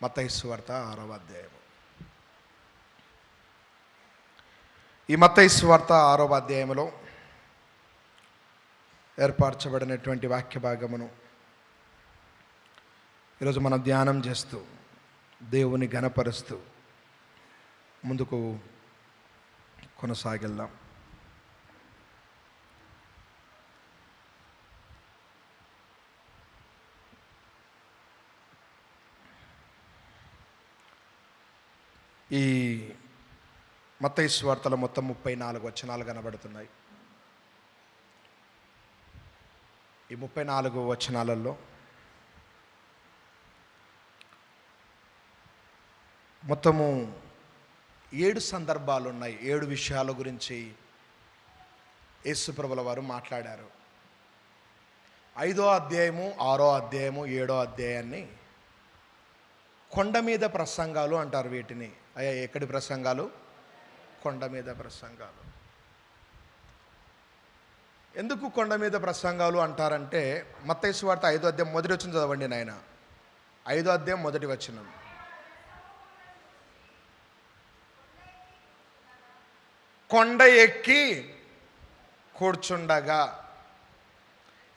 మత్తయి సువార్త 6వ అధ్యాయం. ఈ మత్తయి సువార్త 6వ అధ్యాయంలో ఏర్పరచబడినటువంటి వాక్య భాగమును ఈరోజు మనం ధ్యానం చేస్తూ దేవుని ఘనపరుస్తూ ముందుకు కొనసాగిద్దాం. ఈ మత్తయి సువార్తలో మొత్తం 34 వచనాలు కనబడుతున్నాయి. ఈ 34 వచనాలలో మొత్తము 7 సందర్భాలు ఉన్నాయి. 7 విషయాల గురించి యేసుప్రభుల వారు మాట్లాడారు. 5వ అధ్యాయము, 6వ అధ్యాయము, 7వ అధ్యాయాన్ని కొండ మీద ప్రసంగాలు అంటారు. వీటిని అయ్యా ఎక్కడి ప్రసంగాలు? కొండ మీద ప్రసంగాలు. ఎందుకు కొండ మీద ప్రసంగాలు అంటారంటే, మత్తయి సువార్త 5వ అధ్యాయం మొదటి వచనం చదవండి నాయన. 5వ అధ్యాయం మొదటి వచనం. కొండ ఎక్కి కూర్చుండగా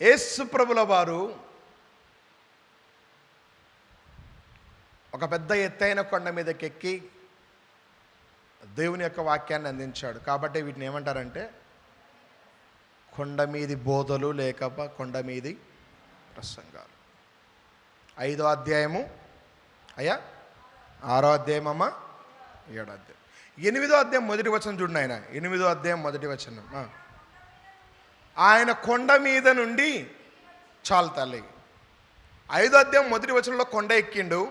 యేసు ప్రభుల వారు ఒక పెద్ద ఎత్తైన కొండ మీదకి ఎక్కి దేవుని యొక్క వాక్యాన్ని అందించాడు. కాబట్టి వీటిని ఏమంటారంటే కొండ మీది బోధలు లేక కొండ మీది ప్రసంగాలు. 5వ అధ్యాయము అయ్యా, 6వ అధ్యాయం అమ్మ, 7వ అధ్యాయం. 8వ అధ్యాయం మొదటి వచనం చూడండి ఆయన. 8వ అధ్యాయం మొదటి వచనం. ఆయన కొండ మీద నుండి చాలు తల్లి. 5వ అధ్యాయం మొదటి వచనంలో కొండ ఎక్కిండు.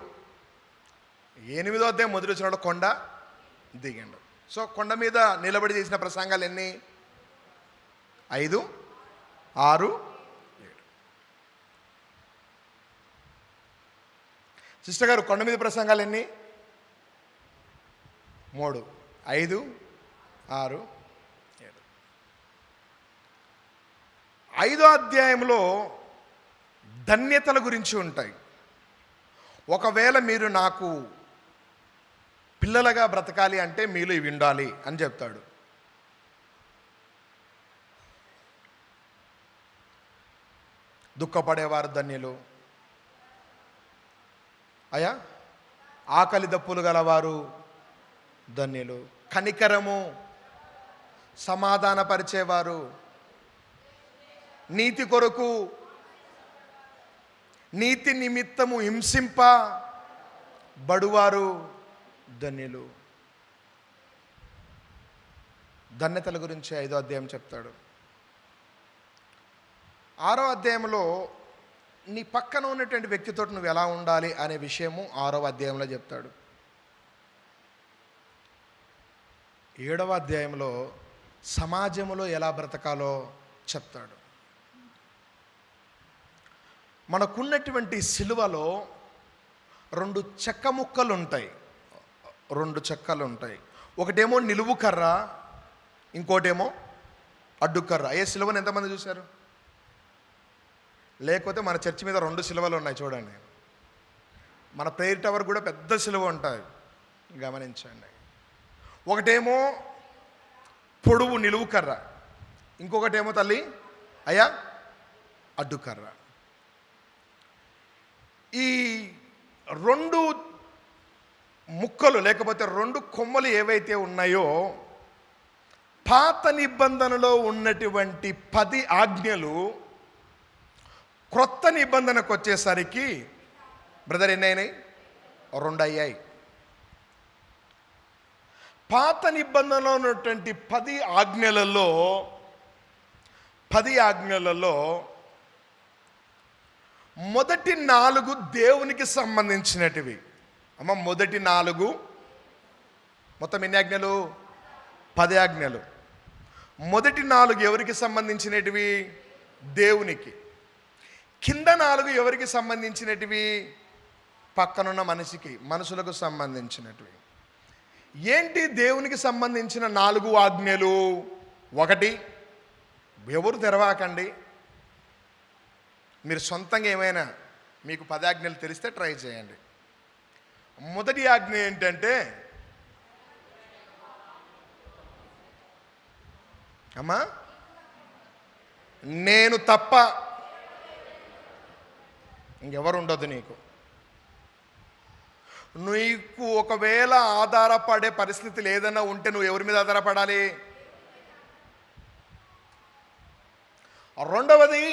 8వ అధ్యాయం మొదటి వచనంలో కొండ దిగిండు. సో కొండ మీద నిలబడి చేసిన ప్రసంగాలు ఎన్ని? 5, 6, 7. సిస్టర్ గారు, కొండ మీద ప్రసంగాలు ఎన్ని? 3, 5, 6, 7. 5వ అధ్యాయంలో ధన్యతల గురించి ఉంటాయి. ఒకవేళ మీరు నాకు పిల్లలుగా బ్రతకాలి అంటే మీలో ఇవి ఉండాలి అని చెప్తాడు. దుఃఖపడేవారు ధన్యులు అయ్యా, ఆకలి దప్పులు గలవారు ధన్యులు, కనికరము సమాధానపరిచేవారు, నీతి కొరకు నీతి నిమిత్తము హింసింప బడువారు ధన్యులు. ధన్యతల గురించి 5వ అధ్యాయం చెప్తాడు. 6వ అధ్యాయంలో నీ పక్కన ఉన్నటువంటి వ్యక్తితో నువ్వు ఎలా ఉండాలి అనే విషయము 6వ అధ్యాయంలో చెప్తాడు. 7వ అధ్యాయంలో సమాజంలో ఎలా బ్రతకాలో చెప్తాడు. మనకున్నటువంటి సిలువలో 2 చెక్క ముక్కలు ఉంటాయి. 2 చెక్కలు ఉంటాయి. ఒకటేమో నిలువు కర్ర, ఇంకోటేమో అడ్డుకర్ర. అయ్యే సిలువను ఎంతమంది చూశారు? లేకపోతే మన చర్చి మీద 2 సిలువలు ఉన్నాయి చూడండి. మన ప్రేయర్ టవర్ కూడా పెద్ద సిలువ ఉంటాయి, గమనించండి. ఒకటేమో పొడువు నిలువు కర్ర, ఇంకొకటేమో తల్లి అయ్యా అడ్డుకర్ర. ఈ 2 ముక్కలు లేకపోతే 2 కొమ్మలు ఏవైతే ఉన్నాయో, పాత నిబంధనలో ఉన్నటువంటి 10 ఆజ్ఞలు క్రొత్త నిబంధనకు వచ్చేసరికి బ్రదర్ ఎన్ని అయినాయి? 2 అయ్యాయి. పాత నిబంధనలో ఉన్నటువంటి 10 ఆజ్ఞలలో మొదటి 4 దేవునికి సంబంధించినటివి. అమ్మ, మొదటి 4 మొత్తం ఎన్ని ఆజ్ఞలు? 10 ఆజ్ఞలు. మొదటి 4 ఎవరికి సంబంధించినటివి? దేవునికి. కింద 4 ఎవరికి సంబంధించినటివి? పక్కనున్న మనుషులకు సంబంధించినటివి. ఏంటి దేవునికి సంబంధించిన 4 ఆజ్ఞలు? 1, ఎవరు తెరవాకండి. మీరు సొంతంగా ఏమైనా మీకు 10 ఆజ్ఞలు తెలిస్తే ట్రై చేయండి. మొదటి ఆజ్ఞ ఏంటంటే, అమ్మా నేను తప్ప ఇంకెవరు ఉండదు నీకు. నీకు ఒకవేళ ఆధారపడే పరిస్థితి ఏదైనా ఉంటే నువ్వు ఎవరి మీద ఆధారపడాలి? రెండవది,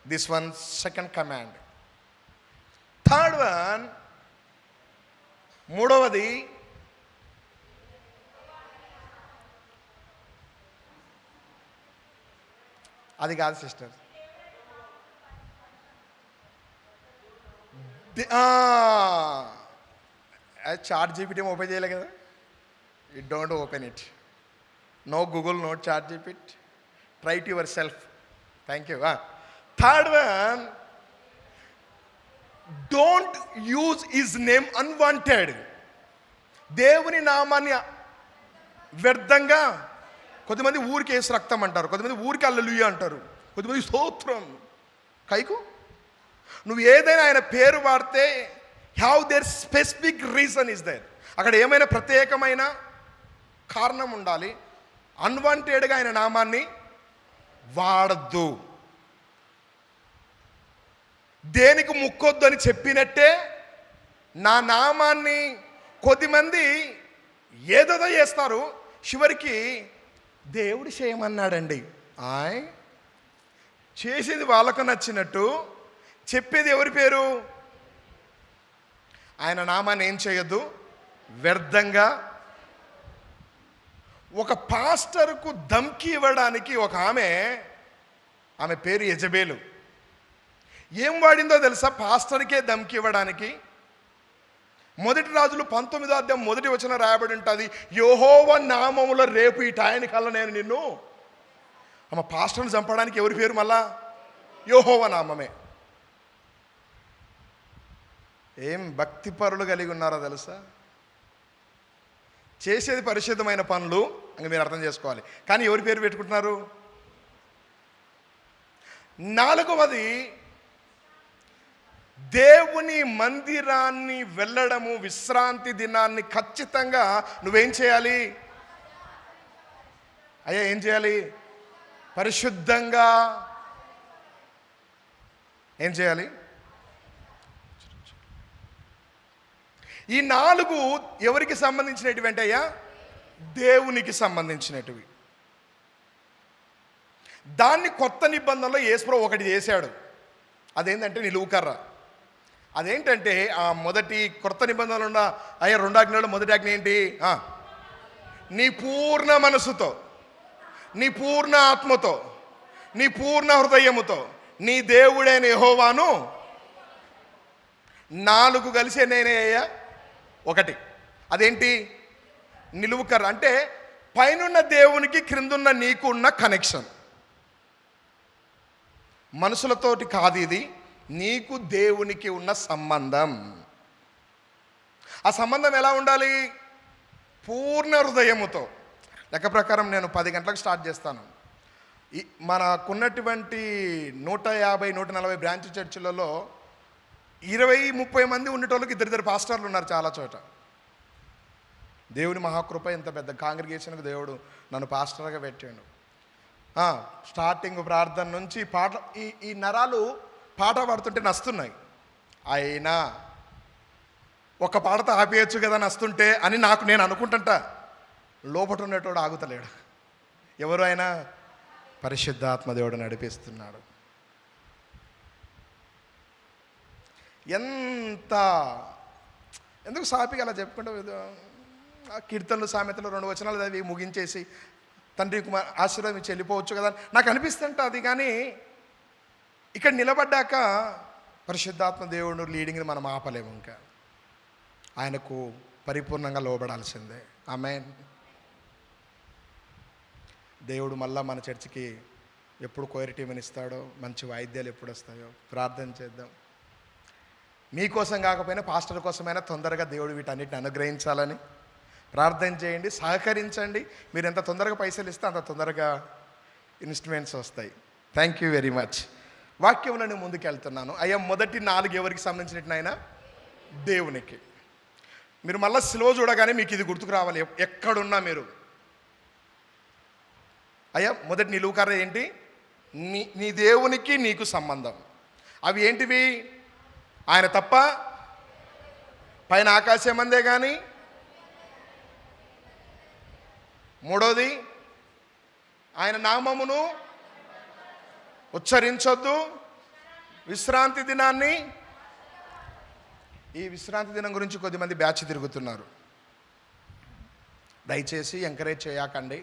this one second command. Third one, మూడవది, అది కాదు సిస్టర్, చాట్ జీపీటీ ఓపెన్ చేయలే కదా, it don't open it. No Google, no ChatGPT, try to yourself. Thank you. Third one, don't use his name unwanted. దేవుని నామాన్ని వ్యర్థంగా, కొద్దిమంది ఊరికి వేసి రక్తం అంటారు, కొద్దిమంది ఊరికి హల్లెలూయా అంటారు, కొద్దిమంది స్తోత్రం. కైకు నువ్వు ఏదైనా ఆయన పేరు వాడితే have there specific reason is there. అక్కడ ఏమైనా ప్రత్యేకమైన కారణం ఉండాలి. అన్వాంటెడ్గా ఆయన నామాన్ని వాడద్దు. దేనికి ముక్కొద్దు అని చెప్పినట్టే నా నామాన్ని కొద్దిమంది ఏదో చేస్తారు, చివరికి దేవుడు చేయమన్నాడండి. చేసేది వాళ్ళకు నచ్చినట్టు, చెప్పేది ఎవరి పేరు? ఆయన నామాన్ని ఏం చేయొద్దు, వ్యర్థంగా. ఒక పాస్టర్కు ధమ్కి ఇవ్వడానికి ఒక ఆమె పేరు యెజబేలు. ఏం వాడిందో తెలుసా పాస్టర్కే ధమ్కి ఇవ్వడానికి? మొదటి రాజులు 19వ అధ్యాయం 1వ వచనం రాయబడి ఉంటుంది, యెహోవా నామములో రేపు ఈ టయానికల్లా నేను నిన్ను. పాస్టర్ని చంపడానికి ఎవరి పేరు? మళ్ళా యెహోవా నామమే. ఏం భక్తి పరులు కలిగి ఉన్నారో తెలుసా? చేసేది పరిశుద్ధమైన పనులు, ఇంక మీరు అర్థం చేసుకోవాలి, కానీ ఎవరి పేరు పెట్టుకుంటున్నారు? నాలుగవది, దేవుని మందిరాన్ని వెళ్ళడము, విశ్రాంతి దినాన్ని ఖచ్చితంగా నువ్వేం చేయాలి? అయ్యా ఏం చేయాలి? పరిశుద్ధంగా ఏం చేయాలి? ఈ 4 ఎవరికి సంబంధించినటువంటి అయ్యా? దేవునికి సంబంధించినటివి. దాన్ని కొత్త నిబంధనలో యేసుప్రభువు ఒకటి చేశాడు. అదేంటంటే నిలువుకర్ర. అదేంటంటే ఆ మొదటి కొత్త నిబంధనలు ఉన్న అయ్యా 2 ఆజ్ఞలలో మొదటి ఆజ్ఞ ఏంటి? నీ పూర్ణ మనసుతో, నీ పూర్ణ ఆత్మతో, నీ పూర్ణ హృదయముతో నీ దేవుడైన యెహోవాను. 4 కలిసి నేనే అయ్యా ఒకటి. అదేంటి? నిలువుకర్ర. అంటే పైనున్న దేవునికి క్రిందున్న నీకు ఉన్న కనెక్షన్. మనుషులతోటి కాదు ఇది, నీకు దేవునికి ఉన్న సంబంధం. ఆ సంబంధం ఎలా ఉండాలి? పూర్ణ హృదయముతో. లెక్క ప్రకారం నేను 10 గంటలకు స్టార్ట్ చేస్తాను. మనకున్నటువంటి 150, 140 బ్రాంచ్ చర్చిలలో 20-30 మంది ఉండేటోళ్ళకి ఇద్దరు పాస్టర్లు ఉన్నారు చాలా చోట. దేవుని మహాకృప, ఎంత పెద్ద కాంగ్రిగేషన్కి దేవుడు నన్ను పాస్టర్గా పెట్టాడు. స్టార్టింగ్ ప్రార్థన నుంచి పాట, ఈ నరాలు పాట పాడుతుంటే నస్తున్నాయి. అయినా ఒక పాటతో ఆపేయచ్చు కదా నస్తుంటే అని నేను అనుకుంటుంట. లోపట ఉండేటోడు ఆగుతలేడు. ఎవరు అయినా పరిశుద్ధాత్మ దేవుడు నడిపిస్తున్నాడు. ఎందుకు సాపిగా అలా చెప్పుకుంటూ కీర్తనలు, సామెతలు 2 వచనాలు అవి ముగించేసి తండ్రి కుమార్ ఆశీర్వాదం ఇచ్చి వెళ్ళిపోవచ్చు కదా నాకు అనిపిస్తుంట. అది కానీ ఇక్కడ నిలబడ్డాక పరిశుద్ధాత్మ దేవుడు లీడింగ్ని మనం ఆపలేము. ఇంకా ఆయనకు పరిపూర్ణంగా లోబడాల్సిందే. ఆమేన్. దేవుడు మళ్ళా మన చర్చికి ఎప్పుడు కోయర్ టీమని ఇస్తాడో, మంచి వాయిద్యాలు ఎప్పుడు వస్తాయో ప్రార్థన చేద్దాం. మీకోసం కాకపోయినా పాస్టర్ కోసమైనా తొందరగా దేవుడు వీటన్నిటిని అనుగ్రహించాలని ప్రార్థన చేయండి. సహకరించండి. మీరు ఎంత తొందరగా పైసలు ఇస్తే అంత తొందరగా ఇన్స్ట్రుమెంట్స్ వస్తాయి. Thank you very much. వాక్యంలో నేను ముందుకు వెళ్తున్నాను. అయ్యా, మొదటి 4 ఎవరికి సంబంధించినట్టు నాయన? దేవునికి. మీరు మళ్ళీ స్లో చూడగానే మీకు ఇది గుర్తుకు రావాలి ఎక్కడున్నా మీరు. అయ్యా, మొదటి నిలువుకర్ర ఏంటి? నీ దేవునికి నీకు సంబంధం. అవి ఏంటివి? ఆయన తప్ప పైన ఆకాశం అందే కానీ. మూడోది, ఆయన నామమును ఉచ్చరించొద్దు. విశ్రాంతి దినాన్ని, ఈ విశ్రాంతి దినం గురించి కొద్దిమంది బ్యాచ్ తిరుగుతున్నారు. దయచేసి ఎంకరేజ్ చేయకండి.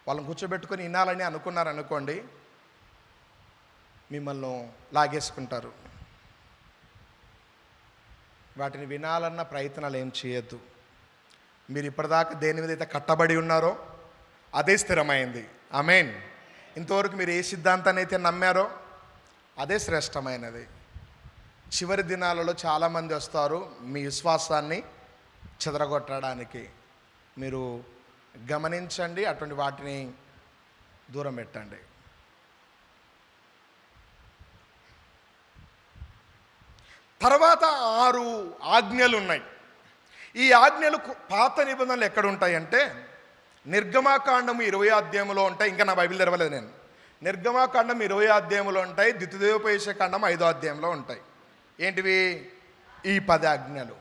వాళ్ళని కూర్చోబెట్టుకొని వినాలని అనుకున్నారనుకోండి, మిమ్మల్ని లాగేసుకుంటారు. వాటిని వినాలన్న ప్రయత్నాలు ఏం చేయొద్దు. మీరు ఇప్పటిదాకా దేని మీద అయితే కట్టబడి ఉన్నారో అదే స్థిరమైంది. ఆమేన్. ఇంతవరకు మీరు ఏ సిద్ధాంతాన్ని అయితే నమ్మారో అదే శ్రేష్టమైనది. చివరి దినాలలో చాలామంది వస్తారు మీ విశ్వాసాన్ని చెదరగొట్టడానికి. మీరు గమనించండి, అటువంటి వాటిని దూరం పెట్టండి. తర్వాత 6 ఆజ్ఞలు ఉన్నాయి. ఈ ఆజ్ఞలు పాత నిబంధనలు ఎక్కడ ఉంటాయంటే నిర్గమాకాండము 20 అధ్యాయంలో ఉంటాయి. ఇంకా నా బైబిల్ తెరవలేదు నేను. నిర్గమాకాండం 20 అధ్యాయంలో ఉంటాయి. ద్వితీయోపదేశకాండం 5వ అధ్యాయంలో ఉంటాయి. ఏంటివి? ఈ 10 ఆజ్ఞలు.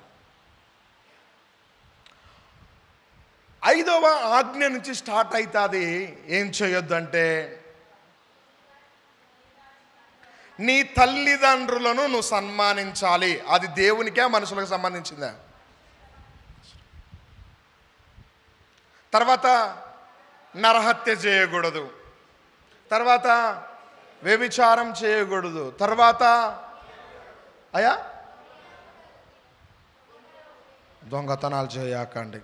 5వ ఆజ్ఞ నుంచి స్టార్ట్ అవుతుంది. ఏం చేయొద్దంటే, నీ తల్లిదండ్రులను నువ్వు సన్మానించాలి. అది దేవునికే మనుషులకు సంబంధించిందా? తర్వాత నరహత్య చేయకూడదు. తర్వాత వ్యభిచారం చేయకూడదు. తర్వాత అయ్యా దొంగతనాలు చేయకండి.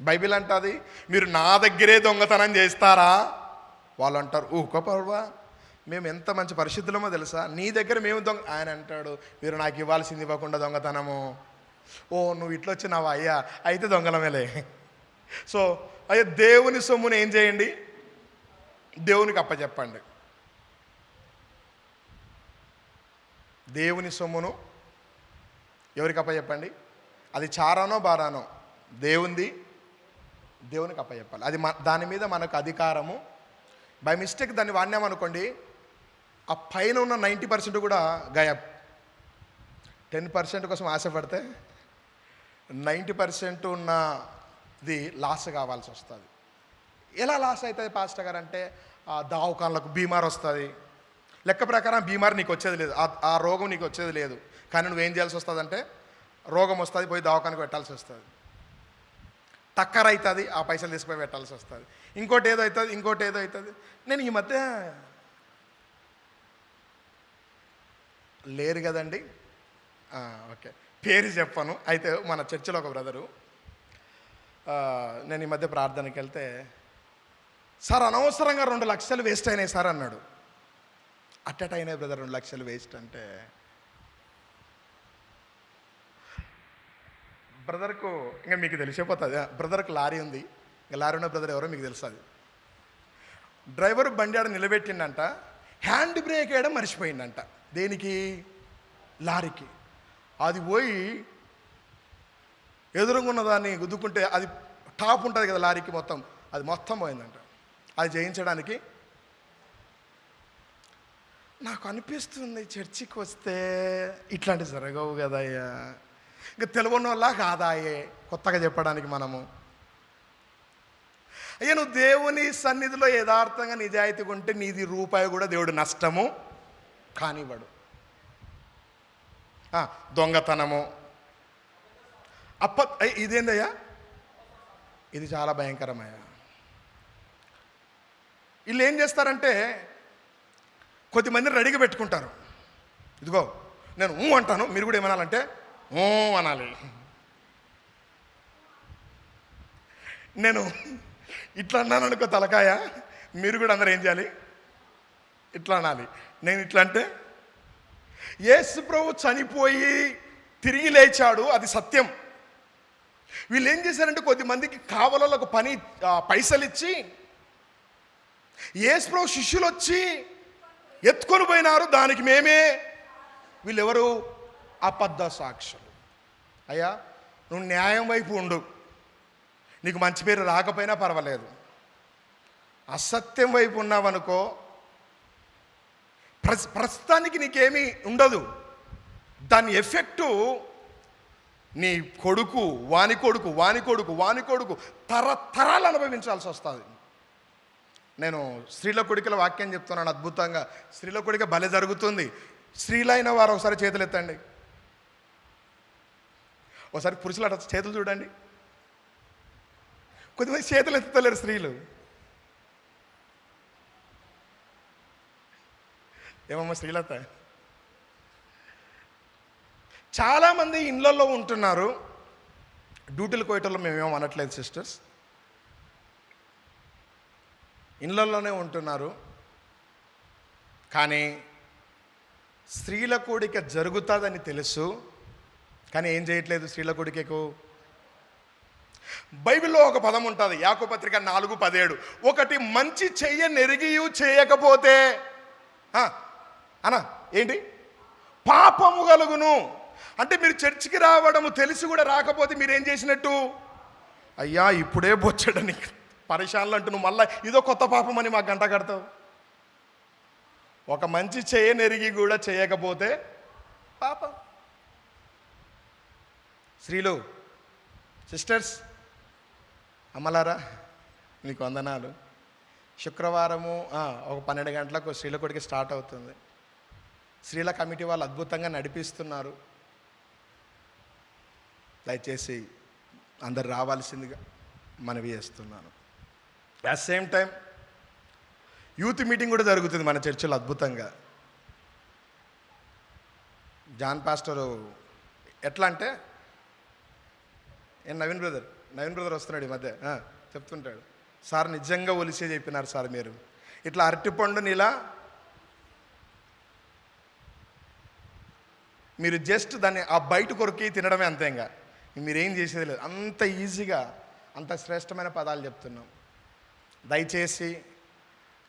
బైబిల్ అంటుంది, మీరు నా దగ్గరే దొంగతనం చేస్తారా? వాళ్ళు అంటారు, ఊరుకోపర్వా, మేము ఎంత మంచి పరిశుద్ధులమో తెలుసా, నీ దగ్గర మేము దొంగ. ఆయన అంటాడు, మీరు నాకు ఇవ్వాల్సింది ఇవ్వకుండా దొంగతనము. ఓ, నువ్వు ఇట్లా వచ్చినావా? అయ్యా, అయితే దొంగలమేలే. సో అయ్యా, దేవుని సొమ్మును ఏం చేయండి? దేవునికి అప్పచెప్పండి. దేవుని సొమ్మును ఎవరికి అప్పచెప్పండి? అది చారానో బారానో దేవునికి అప్పచెప్పాలి. అది దాని మీద మనకు అధికారము. బై మిస్టేక్ దాన్ని వాడినామనుకోండి, ఆ పైన ఉన్న 90% కూడా గాయబ్. 10% కోసం ఆశపడితే 90% ఉన్నది లాస్ కావాల్సి వస్తుంది. ఎలా లాస్ అవుతుంది పాస్టర్ గారు అంటే, దావకాన్లకు బీమార్ వస్తుంది. లెక్క ప్రకారం బీమార్ నీకు వచ్చేది లేదు, ఆ రోగం నీకు వచ్చేది లేదు. కానీ నువ్వేం చేయాల్సి వస్తుంది అంటే, రోగం వస్తుంది, పోయి దవాఖానకు పెట్టాల్సి వస్తుంది. టక్కర్ అవుతుంది, ఆ పైసలు తీసుకుపోయి పెట్టాల్సి వస్తుంది. ఇంకోటి ఏదో అవుతుంది. నేను ఈ మధ్య లేరు కదండి, ఓకే, పేరు చెప్పను. అయితే మన చర్చిలో ఒక బ్రదరు, నేను ఈ మధ్య ప్రార్థనకి వెళ్తే, సార్ అనవసరంగా 2 లక్షలు వేస్ట్ అయినాయి సార్ అన్నాడు. అట్టట అయినాయి బ్రదర్ 2 లక్షలు వేస్ట్ అంటే. బ్రదర్కు ఇంకా మీకు తెలిసిపోతుంది, బ్రదర్కి లారీ ఉంది. ఇంకా లారీ ఉన్న బ్రదర్ ఎవరో మీకు తెలుస్తుంది. డ్రైవర్ బండి ఆడ నిలబెట్టిండంట, హ్యాండ్ బ్రేక్ వేయడం మర్చిపోయిందంట. దేనికి? లారీకి. అది పోయి ఎదురుగున్న దాన్ని గుద్దుకుంటే, అది టాప్ ఉంటుంది కదా లారీకి, అది మొత్తం పోయిందంట. అది చేయించడానికి నాకు అనిపిస్తుంది, చర్చికి వస్తే ఇట్లాంటివి జరగవు కదయ్యా. ఇంకా తెలుగున్న వాళ్ళ కాదాయే కొత్తగా చెప్పడానికి మనము. అయ్యా, నువ్వు దేవుని సన్నిధిలో యథార్థంగా నిజాయితీగా ఉంటే నీది రూపాయి కూడా దేవుడు నష్టము కానివ్వడు. దొంగతనము, ఇదేందయ్యా, ఇది చాలా భయంకరమయ్యా. వీళ్ళు ఏం చేస్తారంటే, కొద్దిమందిని రెడీగా పెట్టుకుంటారు. ఇదిగో నేను అంటాను, మీరు కూడా ఏమనాలంటే అనాలి. నేను ఇట్లా అన్నాను అనుకో తలకాయ, మీరు కూడా అందరూ ఏం చేయాలి? ఇట్లా అనాలి. నేను ఇట్లా అంటే, యేసు ప్రభు చనిపోయి తిరిగి లేచాడు, అది సత్యం. వీళ్ళు ఏం చేశారంటే, కొద్దిమందికి కావలకు పైసలు ఇచ్చి యేసుప్రభు శిష్యులు వచ్చి ఎత్తుకొని పోయినారు, దానికి మేమే వీళ్ళెవరు? అబద్ధ సాక్షులు. అయ్యా, నువ్వు న్యాయం వైపు ఉండు, నీకు మంచి పేరు రాకపోయినా పర్వాలేదు. అసత్యం వైపు ఉన్నావనుకో, ప్రస్తుతానికి నీకేమీ ఉండదు, దాని ఎఫెక్టు నీ కొడుకు, వాని కొడుకు, వాని కొడుకు, వాని కొడుకు తరతరాలు అనుభవించాల్సి వస్తుంది. నేను స్త్రీల కొడుకుల వాక్యం చెప్తున్నాను అద్భుతంగా. స్త్రీల కొడుక భలే జరుగుతుంది. స్త్రీలైన వారు ఒకసారి చేతులు ఎత్తండి, ఒకసారి పురుషులు అట్లా చేతులు చూడండి. కొద్దిమంది చేతులు ఎత్తుతలేరు స్త్రీలు. ఏమమ్మా శ్రీలత? చాలామంది ఇళ్ళల్లో ఉంటున్నారు, డ్యూటీలు కోయటంలో మేమేమో అనట్లేదు సిస్టర్స్, ఇళ్ళల్లోనే ఉంటున్నారు. కానీ స్త్రీల కూడిక జరుగుతుందని తెలుసు, కానీ ఏం చేయట్లేదు స్త్రీల కూడికకు. బైబిల్లో ఒక పదం ఉంటుంది, యాకోబు పత్రిక 4:17. ఒకటి మంచి చెయ్యనెరిగియు చేయకపోతే అనా ఏంటి? పాపము కలుగును. అంటే మీరు చర్చికి రావడము తెలిసి కూడా రాకపోతే మీరేం చేసినట్టు? అయ్యా ఇప్పుడే బొచ్చడని పరిశాన్లు అంటూ నువ్వు మళ్ళీ ఇదో కొత్త పాపం అని మాకు గంట కడతావు. ఒక మంచి చేయనెరిగి కూడా చేయకపోతే పాపం. స్త్రీలు, సిస్టర్స్, అమ్మలారా మీకు వందనాలు. శుక్రవారము ఒక 12 గంటలకు స్త్రీల కొడికి స్టార్ట్ అవుతుంది. స్త్రీల కమిటీ వాళ్ళు అద్భుతంగా నడిపిస్తున్నారు. దయచేసి అందరు రావాల్సిందిగా మనవి చేస్తున్నాను. At same time youth meeting కూడా జరుగుతుంది మన చర్చిలో అద్భుతంగా. జాన్ పాస్టరు ఎట్లా అంటే, నవీన్ బ్రదర్ వస్తున్నాడు ఈ మధ్య, చెప్తుంటాడు, సార్ నిజంగా ఒలిసే చెప్పినారు సార్, మీరు ఇట్లా అరటిపండుని ఇలా మీరు జస్ట్ దాన్ని ఆ బయట కొరికి తినడమే, అంతే. ఇంకా మీరేం చేసేది లేదు. అంత ఈజీగా అంత శ్రేష్టమైన పదాలు చెప్తున్నాం. దయచేసి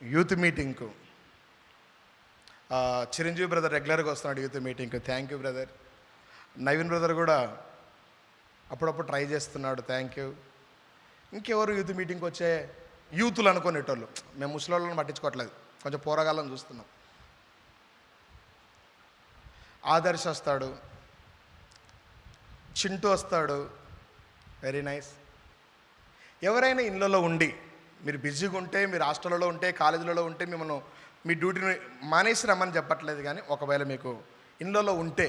యూత్ మీటింగ్కు చిరంజీవి బ్రదర్ రెగ్యులర్గా వస్తున్నాడు యూత్ మీటింగ్కు. Thank you brother. Naveen brother కూడా అప్పుడప్పుడు ట్రై చేస్తున్నాడు. Thank you. ఇంకెవరు యూత్ మీటింగ్కి వచ్చే యూతులు అనుకునేటోళ్ళు, మేము ముసలోళ్ళని పట్టించుకోవట్లేదు, కొంచెం పోరగాళ్ళని చూస్తున్నాం. ఆదర్శ్ వస్తాడు, చింటూ వస్తాడు, వెరీ నైస్. ఎవరైనా ఇళ్ళలో ఉండి, మీరు బిజీగా ఉంటే, మీరు హాస్టల్లో ఉంటే, కాలేజీలలో ఉంటే, మిమ్మల్ని మీ డ్యూటీని మానేసి రమ్మని చెప్పట్లేదు, కానీ ఒకవేళ మీకు ఇళ్ళలో ఉంటే,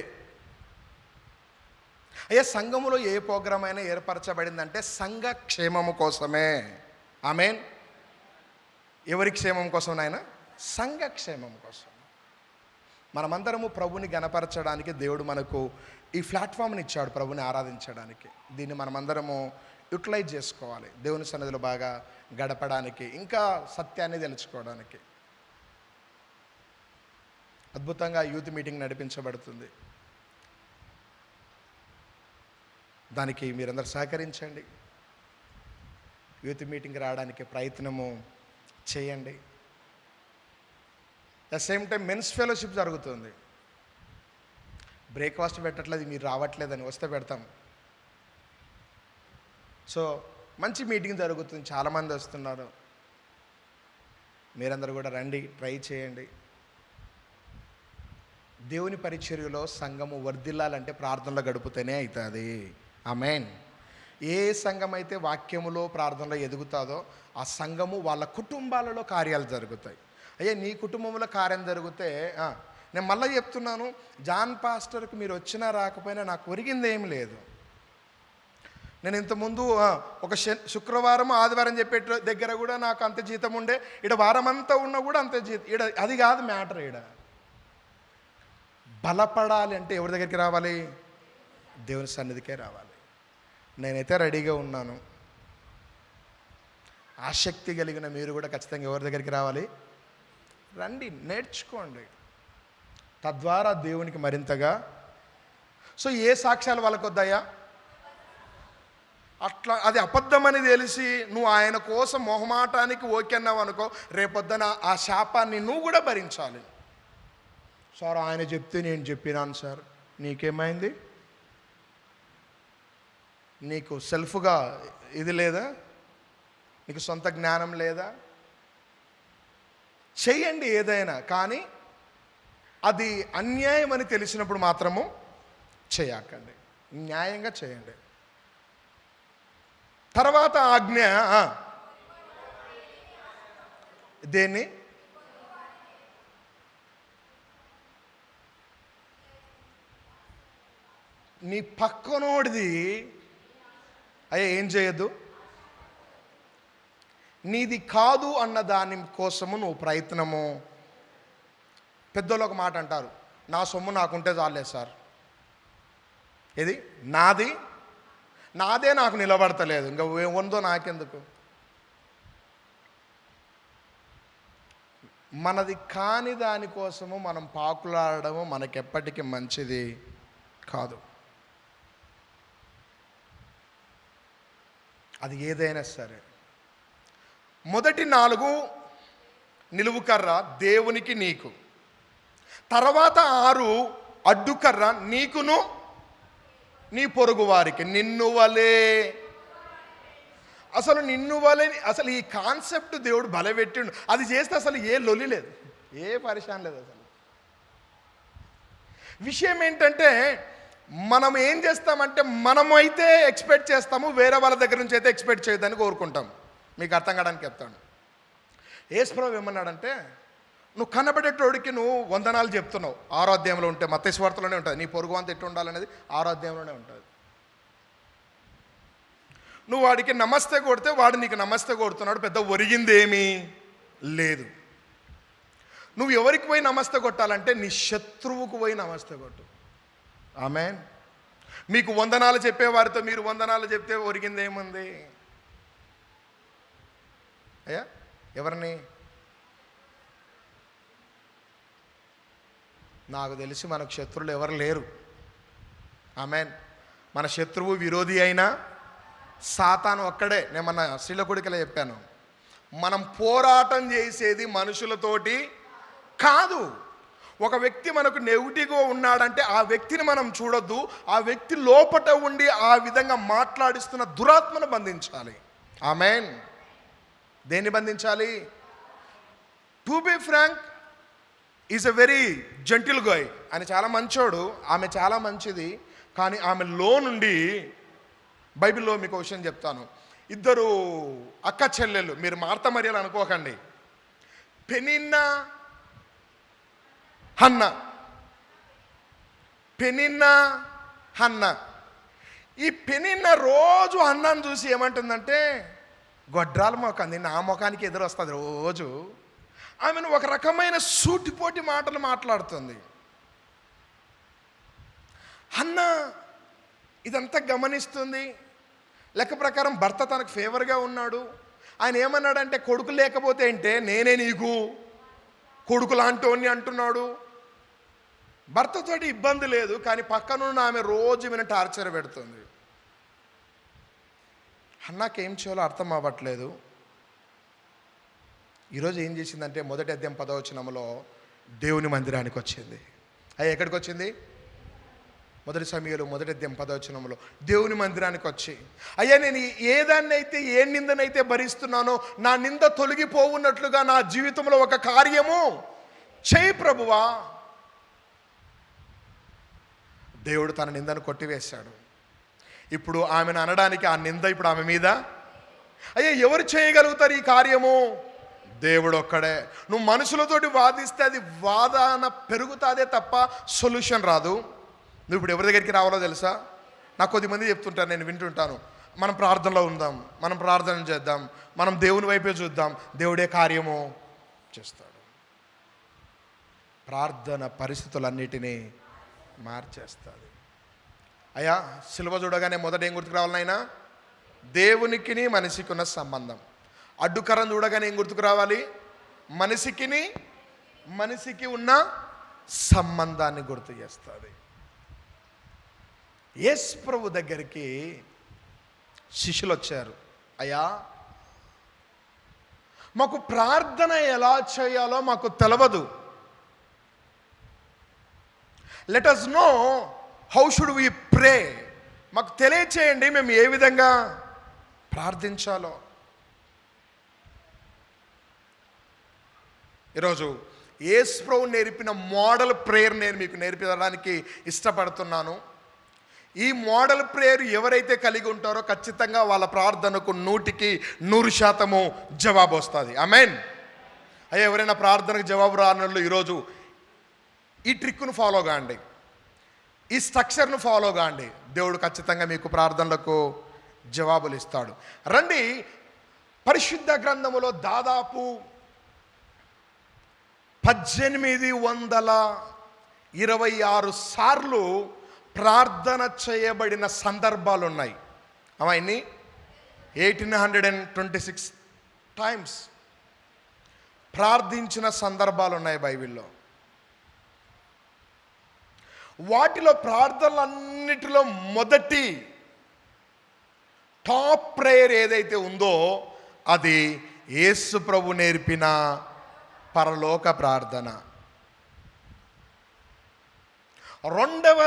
అయ్యా సంఘములో ఏ ప్రోగ్రాం అయినా ఏర్పరచబడిందంటే సంఘ క్షేమము కోసమే. ఆమేన్. ఎవరి క్షేమం కోసం నాయన? సంఘ క్షేమం కోసం. మనమందరము ప్రభుని గణపరచడానికి దేవుడు మనకు ఈ ప్లాట్ఫామ్ని ఇచ్చాడు, ప్రభుని ఆరాధించడానికి. దీన్ని మనమందరము యూటిలైజ్ చేసుకోవాలి, దేవుని సన్నిధిలో బాగా గడపడానికి, ఇంకా సత్యాన్ని తెలుసుకోవడానికి. అద్భుతంగా యూత్ మీటింగ్ నడిపించబడుతుంది. దానికి మీరందరూ సహకరించండి. యూత్ మీటింగ్ రావడానికి ప్రయత్నము చేయండి. The same time men's fellowship జరుగుతుంది. బ్రేక్ఫాస్ట్ పెట్టట్లేదు, మీరు రావట్లేదని, వస్తే పెడతాం. సో మంచి మీటింగ్ జరుగుతుంది, చాలామంది వస్తున్నారు. మీరందరూ కూడా రండి, ట్రై చేయండి. దేవుని పరిచర్యలో సంఘము వర్ధిల్లాలంటే ప్రార్థనలో గడుపుతూనే అవుతుంది. ఆమేన్. ఏ సంఘం అయితే వాక్యములో ప్రార్థనలో ఎదుగుతుందో ఆ సంఘము వాళ్ళ కుటుంబాలలో కార్యాలు జరుగుతాయి. అయ్యా నీ కుటుంబంలో కార్యం జరిగితే, నేను మళ్ళీ చెప్తున్నాను, జాన్ పాస్టర్కి మీరు వచ్చినా రాకపోయినా నాకు ఒరిగింది ఏం లేదు. నేను ఇంతకుముందు ఒక శుక్రవారం ఆదివారం చెప్పే దగ్గర కూడా నాకు అంత జీతం ఉండే, ఇక్కడ వారం అంతా ఉన్నా కూడా అంతే జీతం. ఇక్కడ అది కాదు మ్యాటర్. ఇక్కడ బలపడాలి అంటే ఎవరి దగ్గరికి రావాలి? దేవుని సన్నిధికే రావాలి. నేనైతే రెడీగా ఉన్నాను. ఆసక్తి కలిగిన మీరు కూడా ఖచ్చితంగా ఎవరి దగ్గరికి రావాలి? రండి, నేర్చుకోండి. తద్వారా దేవునికి మరింతగా. సో ఏ సాక్ష్యాలు వాళ్ళకు వద్దాయా? అట్లా అది అబద్ధమని తెలిసి నువ్వు ఆయన కోసం మొహమాటానికి ఓకే అన్నావు అనుకో, రేపొద్దున ఆ శాపాన్ని నువ్వు కూడా భరించాలి. సార్ ఆయన చెప్తే నేను చెప్పినాను సార్, నీకేమైంది? నీకు సెల్ఫ్గా ఇది లేదా? నీకు సొంత జ్ఞానం లేదా? చెయ్యండి ఏదైనా, కానీ అది అన్యాయం అని తెలిసినప్పుడు మాత్రము చేయకండి, న్యాయంగా చేయండి. తర్వాత ఆజ్ఞ దేన్ని? నీ పక్కనోడిది అయ్యా ఏం చేయొద్దు, నీది కాదు అన్న దాని కోసము నువ్వు ప్రయత్నము. పెద్దోళ్ళు ఒక మాట అంటారు, నా సొమ్ము నాకుంటే చాలే సార్. ఇది నాదే నాకు నిలబడతలేదు, ఇంకా ఉందో నాకెందుకు? మనది కాని దానికోసము మనం పాకులాడము మనకెప్పటికీ మంచిది కాదు. అది ఏదైనా సరే. మొదటి 4 నిలువుకర్ర దేవునికి నీకు, తర్వాత 6 అడ్డుకర్ర నీకును నీ పొరుగు వారికి. నిన్ను వలే, అసలు నిన్ను వలే, అసలు ఈ కాన్సెప్ట్ దేవుడు బలపెట్టిండు. అది చేస్తే అసలు ఏ లొలి లేదు, ఏ పరిశాన్ లేదు. అసలు విషయం ఏంటంటే, మనం ఏం చేస్తామంటే మనమైతే ఎక్స్పెక్ట్ చేస్తాము, వేరే వాళ్ళ దగ్గర నుంచి అయితే ఎక్స్పెక్ట్ చేయొద్దని కోరుకుంటాం. మీకు అర్థం కావడానికి చెప్తాను. యేసుప్రభువు ఏమన్నాడంటే, నువ్వు కనబడేటోడికి నువ్వు వందనాలు చెప్తున్నావు. 6వ అధ్యాయంలో ఉంటే, మత్తయి సువార్తలోనే ఉంటుంది. నీ పొరుగు అంత ఎట్టు ఉండాలనేది 6వ అధ్యాయంలోనే ఉంటుంది. నువ్వు వాడికి నమస్తే కొడితే వాడు నీకు నమస్తే కొడుతున్నాడు, పెద్ద ఒరిగిందేమీ లేదు. నువ్వు ఎవరికి పోయి నమస్తే కొట్టాలంటే నీ శత్రువుకు పోయి నమస్తే కొట్టు. ఆమేన్. మీకు వందనాలు చెప్పేవారితో మీరు వందనాలు చెప్తే ఒరిగిందేముంది? అయ్యా ఎవరిని? నాకు తెలిసి మనకు శత్రువులు ఎవరు లేరు. ఆమేన్. మన శత్రువు విరోధి అయినా సాతాను ఒక్కడే. నేను మన శ్రీలకుడికలా చెప్పాను, మనం పోరాటం చేసేది మనుషులతోటి కాదు. ఒక వ్యక్తి మనకు నెగిటివ్గా ఉన్నాడంటే ఆ వ్యక్తిని మనం చూడొద్దు, ఆ వ్యక్తి లోపట ఉండి ఆ విధంగా మాట్లాడిస్తున్న దురాత్మను బంధించాలి. ఆమేన్. దేన్ని బంధించాలి? To be frank is a very gentle guy. ఆయన చాలా మంచోడు, ఆమె చాలా మంచిది. కానీ ఆమె లో నుండి, బైబిల్లో మీకు విషయం చెప్తాను, 2 అక్క చెల్లెళ్ళు, మీరు మార్త మరియలు అనుకోకండి, పెనిన్నా హన్న. ఈ పెనిన్న రోజు హన్నాను చూసి ఏమంటుందంటే, గొడ్రాల మొఖం నా ముఖానికి ఎదురు వస్తుంది రోజు. ఆమెను ఒక రకమైన సూటిపోటి మాటలు మాట్లాడుతుంది. హన్న ఇదంతా గమనిస్తుంది. లెక్క ప్రకారం భర్త తనకు ఫేవర్గా ఉన్నాడు. ఆయన ఏమన్నాడంటే, కొడుకు లేకపోతే ఏంటే, నేనే నీకు కొడుకు లాంటోని అంటున్నాడు. భర్తతోటి ఇబ్బంది లేదు, కానీ పక్కనున్న ఆమె రోజు ఈమెను టార్చర్ పెడుతుంది. హన్నాకేం చేయాలో అర్థం అవ్వట్లేదు. ఈరోజు ఏం చేసిందంటే, మొదటి అధ్యాయం 10వ వచనంలో దేవుని మందిరానికి వచ్చింది. అయ్యా ఎక్కడికి వచ్చింది? మొదటి సమయంలో మొదటి అధ్యాయం 10వ వచనంలో దేవుని మందిరానికి వచ్చి, అయ్యా నేను ఏదాన్నైతే ఏ నిందనైతే భరిస్తున్నానో నా నింద తొలగిపోవున్నట్లుగా నా జీవితంలో ఒక కార్యము చేయి ప్రభువా. దేవుడు తన నిందను కొట్టివేశాడు. ఇప్పుడు ఆమెను అనడానికి ఆ నింద ఇప్పుడు ఆమె మీద. అయ్యా ఎవరు చేయగలుగుతారు ఈ కార్యము? దేవుడు ఒక్కడే. నువ్వు మనుషులతోటి వాదిస్తే అది వాదన పెరుగుతాదే తప్ప సొల్యూషన్ రాదు. నువ్వు ఇప్పుడు ఎవరి దగ్గరికి రావాలో తెలుసా? నాకు కొద్దిమంది చెప్తుంటాను, నేను వింటుంటాను, మనం ప్రార్థనలో ఉందాం, మనం ప్రార్థన చేద్దాం, మనం దేవుని వైపే చూద్దాం, దేవుడే కార్యము చేస్తాడు. ప్రార్థన పరిస్థితులన్నిటినీ మార్చేస్తుంది. అయ్యా సిలువ చూడగానే మొదట ఏం గుర్తుకు రావాలి నాయనా? దేవునికి మనిషికి ఉన్న సంబంధం. అడ్డుకరం చూడగానే ఏం గుర్తుకు రావాలి? మనిషికి ఉన్న సంబంధాన్ని గుర్తు చేస్తుంది. యేసు ప్రభు దగ్గరికి శిష్యులు వచ్చారు. అయ్యా, మాకు ప్రార్థన ఎలా చేయాలో మాకు తెలవదు. Let us know how should we pray. మాకు తెలియచేయండి మేము ఏ విధంగా ప్రార్థించాలో. ఈరోజు యేసు ప్రభువు నేర్పిన మోడల్ ప్రేయర్ నేను మీకు నేర్పించడానికి ఇష్టపడుతున్నాను. ఈ మోడల్ ప్రేయర్ ఎవరైతే కలిగి ఉంటారో ఖచ్చితంగా వాళ్ళ ప్రార్థనకు 100% జవాబు వస్తుంది. ఆమేన్. అయ్యా, ఎవరైనా ప్రార్థనకు జవాబు రానోళ్ళు ఈరోజు ఈ ట్రిక్ను ఫాలో కాండి, ఈ స్ట్రక్చర్ను ఫాలో కాండి. దేవుడు ఖచ్చితంగా మీకు ప్రార్థనలకు జవాబులు ఇస్తాడు. రండి, పరిశుద్ధ గ్రంథములో దాదాపు 1826 సార్లు ప్రార్థన చేయబడిన సందర్భాలు ఉన్నాయి. అవన్నీ 1826 టైమ్స్ ప్రార్థించిన సందర్భాలు ఉన్నాయి బైబిల్లో. వాటిలో ప్రార్థనలన్నిటిలో మొదటి టాప్ ప్రేయర్ ఏదైతే ఉందో అది యేసు ప్రభు నేర్పిన పరలోక ప్రార్థన. రెండవ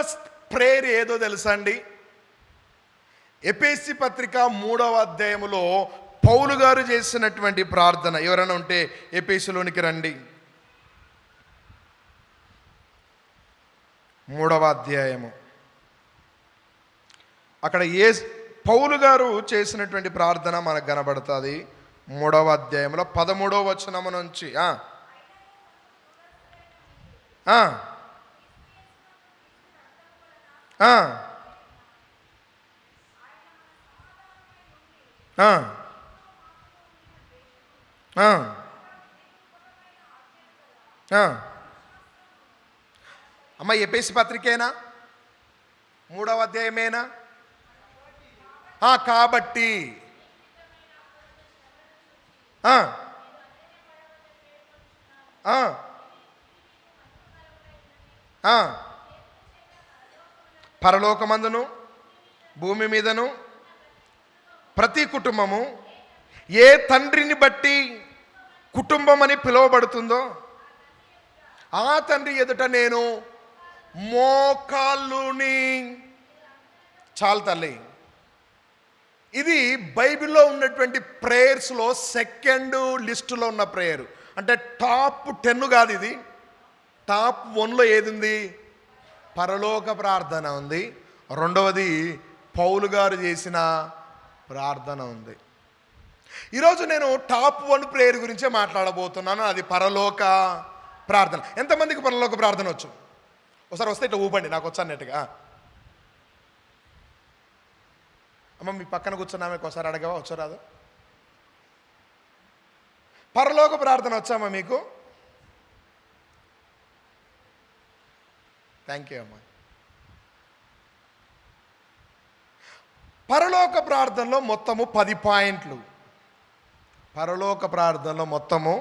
ప్రేయర్ ఏదో తెలుసా అండి? ఎఫెసీ పత్రిక 3వ అధ్యాయములో పౌలు గారు చేసినటువంటి ప్రార్థన. ఎవరైనా ఉంటే ఎఫెసీలోనికి రండి. 3వ అధ్యాయము. అక్కడ పౌలు గారు చేసినటువంటి ప్రార్థన మనకు కనబడుతుంది. 3వ అధ్యాయంలో 13వ వచనము నుంచి అమ్మ, ఎఫెసీ పత్రికేనా? 3వ అధ్యాయమేనా? కాబట్టి పరలోకమందును భూమి మీదను ప్రతి కుటుంబము ఏ తండ్రిని బట్టి కుటుంబం అని పిలువబడుతుందో ఆ తండ్రి ఎదుట నేను మోకాళ్ళుని. చాలు తల్లి, ఇది బైబిల్లో ఉన్నటువంటి ప్రేయర్స్లో సెకండ్ లిస్టులో ఉన్న ప్రేయర్. అంటే టాప్ 10 కాదు ఇది. టాప్ 1లో ఏది ఉంది? పరలోక ప్రార్థన ఉంది. రెండవది పౌలు గారు చేసిన ప్రార్థన ఉంది. ఈరోజు నేను టాప్ 1 ప్రేయర్ గురించే మాట్లాడబోతున్నాను. అది పరలోక ప్రార్థన. ఎంతమందికి పరలోక ప్రార్థన వచ్చు? ఒకసారి వస్తే ఇట్లా ఊపండి, నాకు వచ్చి అన్నట్టుగా. అమ్మ, మీ పక్కన కూర్చున్నామే ఒకసారి అడగవా? వచ్చో రాదు? పరలోక ప్రార్థన వచ్చామా మీకు? థ్యాంక్ యూ అమ్మా. పరలోక ప్రార్థనలో మొత్తము 10 పాయింట్లు. పరలోక ప్రార్థనలో మొత్తము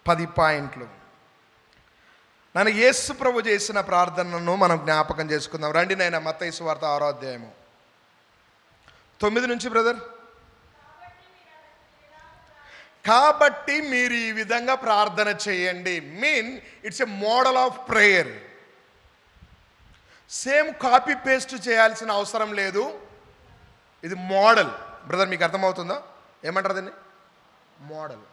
10 పాయింట్లు. నన్ను యేసు ప్రభు చేసిన ప్రార్థనను మనం జ్ఞాపకం చేసుకుందాం. రండి నాయన, మత్తయి సువార్త 6వ అధ్యాయము 9 నుంచి బ్రదర్. కాబట్టి మీరు ఈ విధంగా ప్రార్థన చేయండి. It's a model of prayer. Same copy paste చేయాల్సిన అవసరం లేదు. ఇది మోడల్. బ్రదర్, మీకు అర్థమవుతుందా? ఏమంటారు దీన్ని? మోడల్.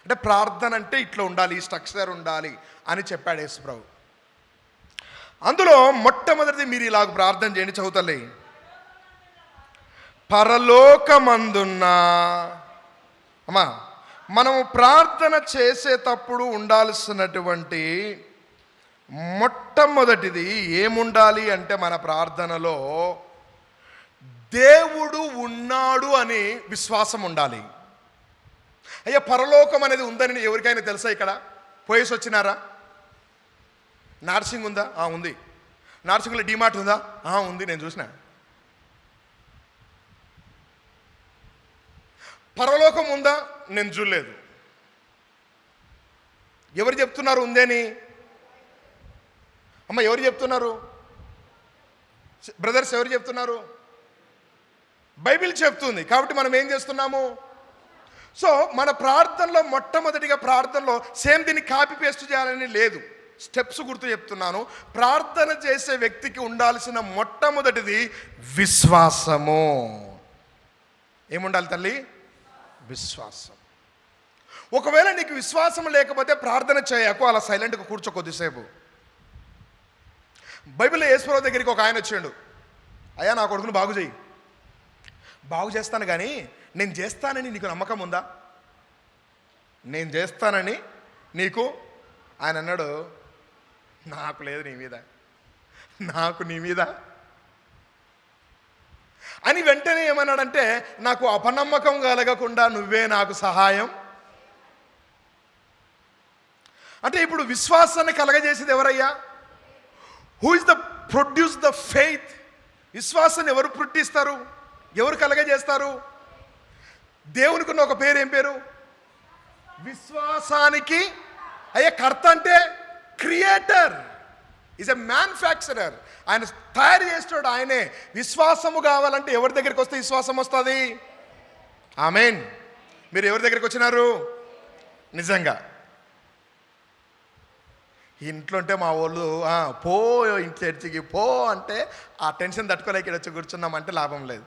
అంటే ప్రార్థన అంటే ఇట్లా ఉండాలి, ఈ స్ట్రక్చర్ ఉండాలి అని చెప్పాడు యేసు ప్రభు. అందులో మొట్టమొదటిది మీరు ఇలాగ ప్రార్థన చేయండి. చదువుతలే. పరలోకమందున్న. అమ్మా, మనము ప్రార్థన చేసేటప్పుడు ఉండాల్సినటువంటి మొట్టమొదటిది ఏముండాలి అంటే మన ప్రార్థనలో దేవుడు ఉన్నాడు అని విశ్వాసం ఉండాలి. అయ్యా, పరలోకం అనేది ఉందని ఎవరికైనా తెలుసా? ఇక్కడ పోయేసి వచ్చినారా? నార్సింగ్ ఉందా? ఉంది. నార్సింగ్లో డిమార్ట్ ఉందా? ఉంది, నేను చూసిన. పరలోకం ఉందా? నేను చూడలేదు. ఎవరు చెప్తున్నారు ఉందని? అమ్మ, ఎవరు చెప్తున్నారు? బ్రదర్స్, ఎవరు చెప్తున్నారు? బైబిల్ చెప్తుంది. కాబట్టి మనం ఏం చేస్తున్నాము? సో మన ప్రార్థనలో మొట్టమొదటిగా ప్రార్థనలో సేమ్ దీన్ని కాపీ పేస్ట్ చేయాలని లేదు, స్టెప్స్ గుర్తు చెప్తున్నాను. ప్రార్థన చేసే వ్యక్తికి ఉండాల్సిన మొట్టమొదటిది విశ్వాసము. ఏముండాలి తల్లి? విశ్వాసం. ఒకవేళ నీకు విశ్వాసం లేకపోతే ప్రార్థన చేయకు, అలా సైలెంట్గా కూర్చో కొద్దిసేపు. బైబిల్లో యేసుప్రభువు దగ్గరికి ఒక ఆయన వచ్చాడు. అయ్యా నా కొడుకును బాగు చేయి. బాగు చేస్తాను కానీ నేను చేస్తానని నీకు నమ్మకం ఉందా? నేను చేస్తానని నీకు? ఆయన అన్నాడు, నాకు లేదు నీ మీద, నాకు నీ మీద అని. వెంటనే ఏమన్నాడంటే, నాకు అపనమ్మకం కలగకుండా నువ్వే నాకు సహాయం. అంటే ఇప్పుడు విశ్వాసాన్ని కలగజేసేది ఎవరయ్యా? Who is the produce the faith? విశ్వాసాన్ని ఎవరు పుట్టిస్తారు, ఎవరు కలగజేస్తారు? దేవునికి ఉన్న ఒక పేరు, ఏం పేరు? విశ్వాసానికి అయ్యా కర్త అంటే క్రియేటర్, ఈజ్ ఎ మ్యానుఫ్యాక్చరర్. ఆయన తయారు చేస్తాడు, ఆయనే. విశ్వాసము కావాలంటే ఎవరి దగ్గరికి వస్తే విశ్వాసం వస్తుంది? ఆమేన్. మీరు ఎవరి దగ్గరికి వచ్చినారు? నిజంగా ఇంట్లో ఉంటే మా వాళ్ళు పో ఇంటి చర్చికి పో అంటే ఆ టెన్షన్ తట్టుకోలేక ఇక్కడ వచ్చి కూర్చున్నామంటే లాభం లేదు.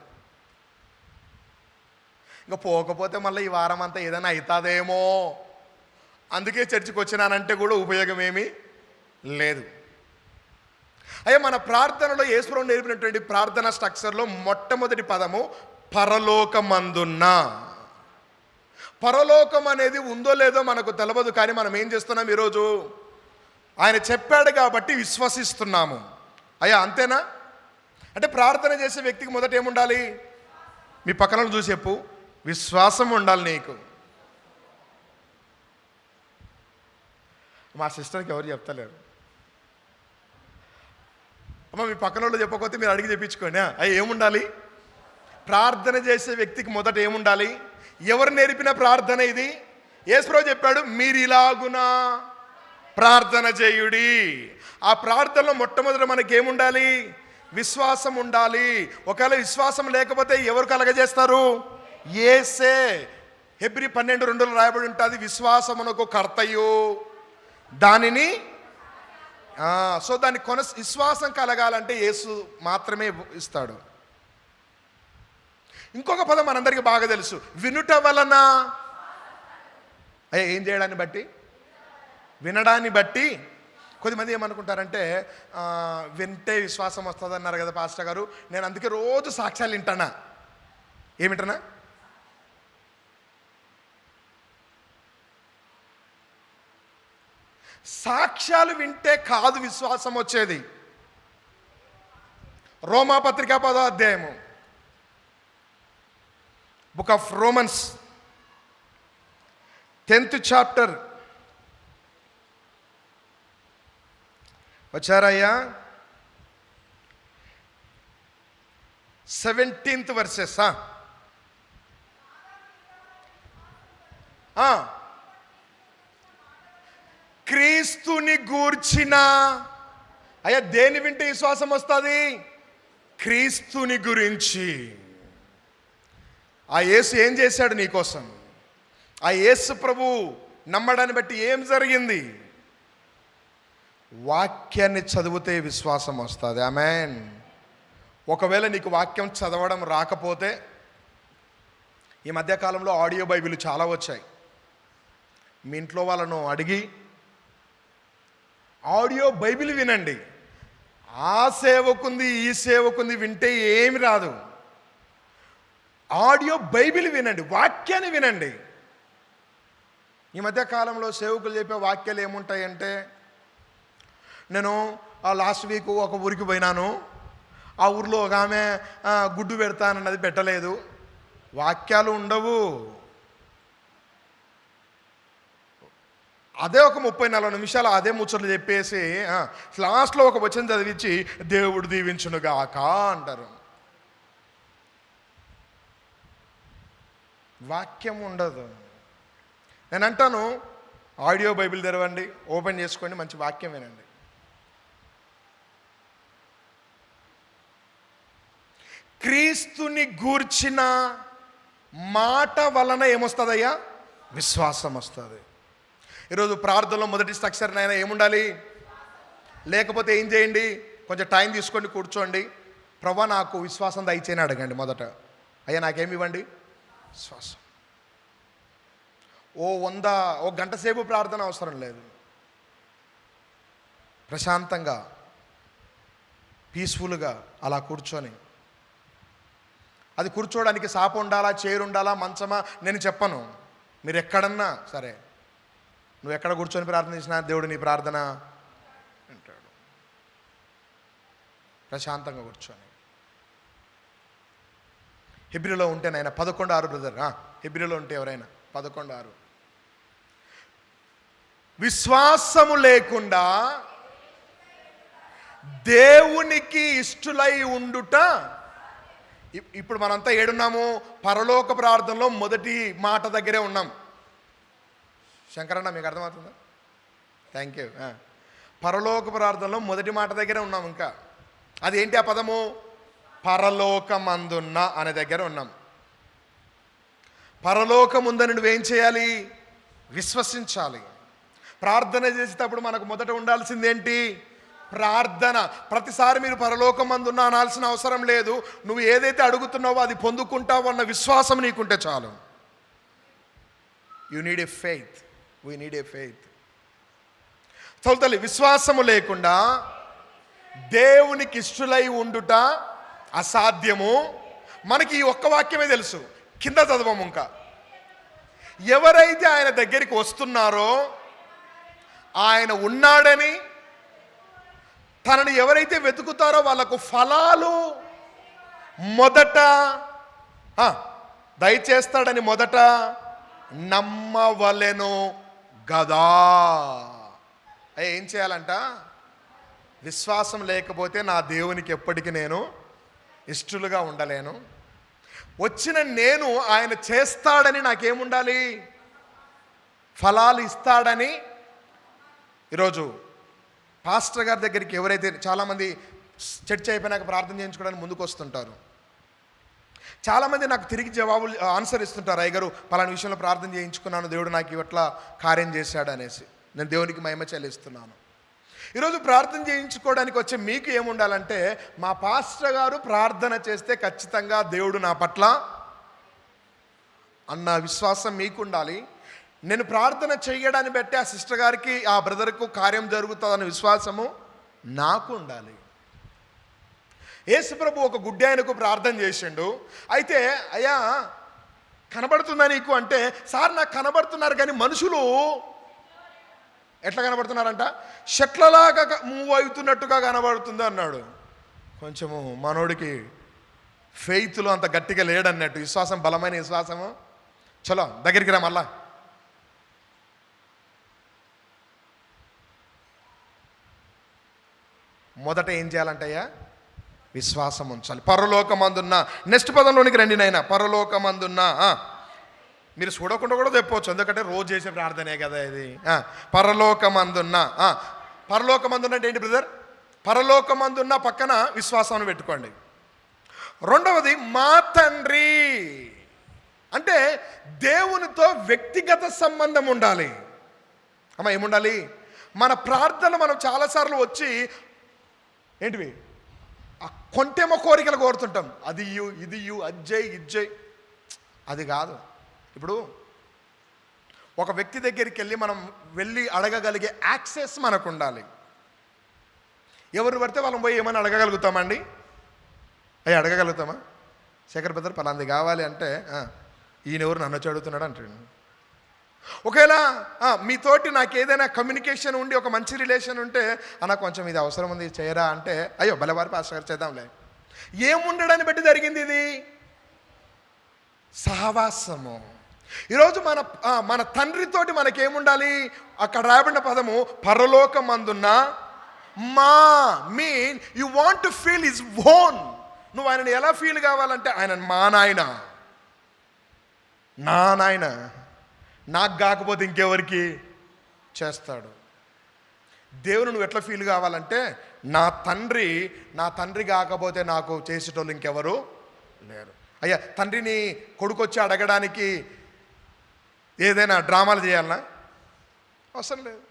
ఇంకా పోకపోతే మళ్ళీ ఈ వారం అంతా ఏదైనా అవుతుందేమో, అందుకే చర్చికి వచ్చినానంటే కూడా ఉపయోగం ఏమీ లేదు. అయ్యా మన ప్రార్థనలో యేసుప్రభువు నేర్పినటువంటి ప్రార్థన స్ట్రక్చర్లో మొట్టమొదటి పదము పరలోకమందున్న. పరలోకం అనేది ఉందో లేదో మనకు తెలియదు, కానీ మనం ఏం చేస్తున్నాం ఈరోజు? ఆయన చెప్పాడు కాబట్టి విశ్వసిస్తున్నాము. అయ్యా అంతేనా? అంటే ప్రార్థన చేసే వ్యక్తికి మొదట ఏముండాలి? మీ పక్కన చూసి చెప్పు, విశ్వాసం ఉండాలి నీకు. మా సిస్టర్కి ఎవరు చెప్తలేరు. అమ్మ మీ పక్కన వాళ్ళు చెప్పకపోతే మీరు అడిగి చెప్పించుకోండి. అయ్యి ఏముండాలి? ప్రార్థన చేసే వ్యక్తికి మొదట ఏముండాలి? ఎవరు నేర్పిన ప్రార్థన ఇది? యేసుప్రభువు చెప్పాడు, మీరు ఇలాగునా ప్రార్థన చేయుడి. ఆ ప్రార్థనలో మొట్టమొదట మనకి ఏముండాలి? విశ్వాసం ఉండాలి. ఒకవేళ విశ్వాసం లేకపోతే ఎవరు కలగజేస్తారు? యేసే. హెబ్రీ 12:2 రాయబడి ఉంటుంది, విశ్వాసమునకు కర్తయు దానిని. సో దాన్ని విశ్వాసం కలగాలంటే యేసు మాత్రమే ఇస్తాడు. ఇంకొక పదం మనందరికీ బాగా తెలుసు, వినుట వలన. ఏం చేయడాన్ని బట్టి? వినడాన్ని బట్టి. కొద్దిమంది ఏమనుకుంటారంటే వింటే విశ్వాసం వస్తుంది అన్నారు కదా పాస్టర్ గారు, నేను అందుకే రోజు సాక్ష్యాలు వింటానా. ఏమింటనా? సాక్ష్యాలు వింటే కాదు విశ్వాసం వచ్చేది. రోమాపత్రిక 10వ అధ్యాయము, book of Romans 10th chapter. వచ్చారయ్యా? 17th verses. క్రీస్తుని గూర్చిన. అయ్యా దేని వింటే విశ్వాసం వస్తుంది? క్రీస్తుని గురించి. ఆ యేసు ఏం చేశాడు నీకోసం? ఆ యేసు ప్రభు నమ్మడాన్ని బట్టి ఏం జరిగింది? వాక్యాన్ని చదివితే విశ్వాసం వస్తుంది. ఆమేన్. ఒకవేళ నీకు వాక్యం చదవడం రాకపోతే, ఈ మధ్యకాలంలో ఆడియో బైబిల్ చాలా వచ్చాయి. మీ ఇంట్లో వాళ్ళను అడిగి ఆడియో బైబిల్ వినండి. ఆ సేవకుంది ఈ సేవకుంది వింటే ఏమి రాదు. ఆడియో బైబిల్ వినండి, వాక్యాన్ని వినండి. ఈ మధ్యకాలంలో సేవకులు చెప్పే వాక్యాలు ఏముంటాయంటే, నేను లాస్ట్ వీక్ ఒక ఊరికి పోయినాను, ఆ ఊరిలో ఒక ఆమె గుడ్డు పెడతానన్నది పెట్టలేదు. వాక్యాలు ఉండవు. అదే ఒక 30-40 నిమిషాలు అదే ముచ్చట్లు చెప్పేసి లాస్ట్లో ఒక వచనం చదివించి దేవుడు దీవించునుగాక అంటారు. వాక్యం ఉండదు. నేను అంటాను, ఆడియో బైబిల్ తెరవండి, ఓపెన్ చేసుకోండి, మంచి వాక్యం వినండి. క్రీస్తుని గూర్చిన మాట వలన ఏమొస్తుందయ్యా? విశ్వాసం వస్తుంది. ఈరోజు ప్రార్థనలో మొదటి స్ట్రక్చర్ అయినా ఏముండాలి? లేకపోతే ఏం చేయండి, కొంచెం టైం తీసుకోండి, కూర్చోండి. ప్రభా నాకు విశ్వాసం దయచేయని అడగండి. మొదట అయ్యా నాకేమి ఇవ్వండి? విశ్వాసం. ఓ గంట సేపు ప్రార్థన అవసరం లేదు. ప్రశాంతంగా పీస్ఫుల్గా అలా కూర్చొని, అది కూర్చోడానికి సాప ఉండాలా, చైర్ ఉండాలా, మంచమా నేను చెప్పను. మీరు ఎక్కడన్నా సరే, నువ్వు ఎక్కడ కూర్చొని ప్రార్థన చేసినా దేవుడు నీ ప్రార్థన వింటాడు. ప్రశాంతంగా కూర్చొని. హెబ్రీలో ఉంటే నాయన 11:6 బ్రదర్, హెబ్రీలో ఉంటే ఎవరైనా 11:6. విశ్వాసము లేకుండా దేవునికి ఇష్టులై ఉండుట. ఇప్పుడు మనంతా ఏడున్నాము? పరలోక ప్రార్థనలో మొదటి మాట దగ్గరే ఉన్నాం. శంకరన్న మీకు అర్థమవుతుందా? Thank you. పరలోక ప్రార్థనలో మొదటి మాట దగ్గరే ఉన్నాం. ఇంకా అదేంటి ఆ పదము? పరలోకమందున్న అనే దగ్గర ఉన్నాం. పరలోకముందని నువ్వేం చేయాలి? విశ్వసించాలి. ప్రార్థన చేసేటప్పుడు మనకు మొదట ఉండాల్సిందేంటి? ప్రార్థన. ప్రతిసారి మీరు పరలోకమందున్న అనాల్సిన అవసరం లేదు. నువ్వు ఏదైతే అడుగుతున్నావో అది పొందుకుంటావు అన్న విశ్వాసం నీకుంటే చాలు. You need a faith. We need a faith. చదువుతల్లి, విశ్వాసము లేకుండా దేవునికి ఇష్టులై ఉండుట అసాధ్యము. మనకి ఈ ఒక్క వాక్యమే తెలుసు. కింద చదవము ఇంకా. ఎవరైతే ఆయన దగ్గరికి వస్తున్నారో ఆయన ఉన్నాడని, తనని ఎవరైతే వెతుకుతారో వాళ్ళకు ఫలాలు మొదట దయచేస్తాడని మొదట నమ్మవలెను గదా. ఏం చేయాలంట? విశ్వాసం లేకపోతే నా దేవునికి ఎప్పటికీ నేను ఇష్టలుగా ఉండలేను. వచ్చిన నేను ఆయన చేస్తాడని నాకేముండాలి? ఫలాలు ఇస్తాడని. ఈరోజు పాస్టర్ గారి దగ్గరికి ఎవరైతే, చాలామంది చర్చ అయిపోయినాక ప్రార్థన చేయించుకోవడానికి ముందుకు వస్తుంటారు. చాలామంది నాకు తిరిగి జవాబులు ఆన్సర్ ఇస్తుంటారు, అయ్యగారు పలానా విషయంలో ప్రార్థన చేయించుకున్నాను, దేవుడు నాకు ఇవట్లా కార్యం చేశాడు అనేసి. నేను దేవునికి మహిమ చెల్లిస్తున్నాను. ఈరోజు ప్రార్థన చేయించుకోవడానికి వచ్చే మీకు ఏముండాలంటే, మా పాస్టర్ గారు ప్రార్థన చేస్తే ఖచ్చితంగా దేవుడు నా పట్ల అన్న విశ్వాసం మీకు ఉండాలి. నేను ప్రార్థన చేయడాన్ని బట్టి ఆ సిస్టర్ గారికి, ఆ బ్రదర్కు కార్యం జరుగుతుందన్న విశ్వాసము నాకు ఉండాలి. యేసుప్రభు ఒక గుడ్డి ఆయనకు ప్రార్థన చేసిండు. అయితే అయ్యా కనబడుతుందా నీకు అంటే, సార్ నాకు కనబడుతున్నారు కానీ మనుషులు ఎట్లా కనబడుతున్నారంట? షట్లలాగా మూవ్ అవుతున్నట్టుగా కనబడుతుంది అన్నాడు. కొంచెము మనోడికి ఫెయిత్లో అంత గట్టిగా లేడన్నట్టు. విశ్వాసం బలమైన విశ్వాసము. చలో దగ్గరికి రా. మళ్ళా మొదట ఏం చేయాలంటయ్యా? విశ్వాసం ఉంచాలి. పరలోకమందున్న, నెక్స్ట్ పదంలోనికి రండి నాయన. పరలోకమందున్న, మీరు చూడకుండా కూడా తెప్పవచ్చు, ఎందుకంటే రోజు చేసే ప్రార్థనే కదా ఇది. పరలోకమందున్న, పరలోకమందున్న అంటే ఏంటి బ్రదర్? పరలోకమందున్న పక్కన విశ్వాసం పెట్టుకోండి. రెండవది మా తండ్రి అంటే దేవునితో వ్యక్తిగత సంబంధం ఉండాలి. అమ్మ ఏముండాలి? మన ప్రార్థనలు మనం చాలాసార్లు వచ్చి ఏంటివి ఆ కొంటేమో కోరికలు కోరుతుంటాం. అది ఇయ్యు, ఇది ఇయ్యు, అజ్జయ్ ఇజ్జయ్. అది కాదు. ఇప్పుడు ఒక వ్యక్తి దగ్గరికి మనం వెళ్ళి అడగగలిగే యాక్సెస్ మనకు ఉండాలి. ఎవరు పడితే వాళ్ళని పోయి ఏమైనా అడగగలుగుతామండి? అయ్యి అడగగలుగుతామా? శేఖర్ బ్రదర్ పలాంది కావాలి అంటే ఈయన ఎవరు నన్ను వచ్చి అడుగుతున్నాడు అంటాడు. ఒకవేళ మీతోటి నాకు ఏదైనా కమ్యూనికేషన్ ఉండి ఒక మంచి రిలేషన్ ఉంటే, నాకు కొంచెం ఇది అవసరం ఉంది చేయరా అంటే, అయ్యో బలవారి పాస్టర్ గారు చేద్దాంలే. ఏముండడాన్ని బట్టి జరిగింది ఇది? సహవాసము. ఈరోజు మన తండ్రితోటి మనకేముండాలి? అక్కడ రాయబడిన పదము పరలోకమందున్న మా. Mean you want to feel his own. నువ్వు ఆయనని ఎలా ఫీల్ కావాలంటే, ఆయన మా నాయన, నా నాయన, నాకు కాకపోతే ఇంకెవరికి చేస్తాడు. దేవుని నువ్వు ఎట్లా ఫీల్ కావాలంటే, నా తండ్రి కాకపోతే నాకు చేసేటోళ్ళు ఇంకెవరు లేరు. అయ్యా తండ్రిని కొడుకొచ్చి అడగడానికి ఏదైనా డ్రామాలు చేయాలన్నా అవసరం లేదు.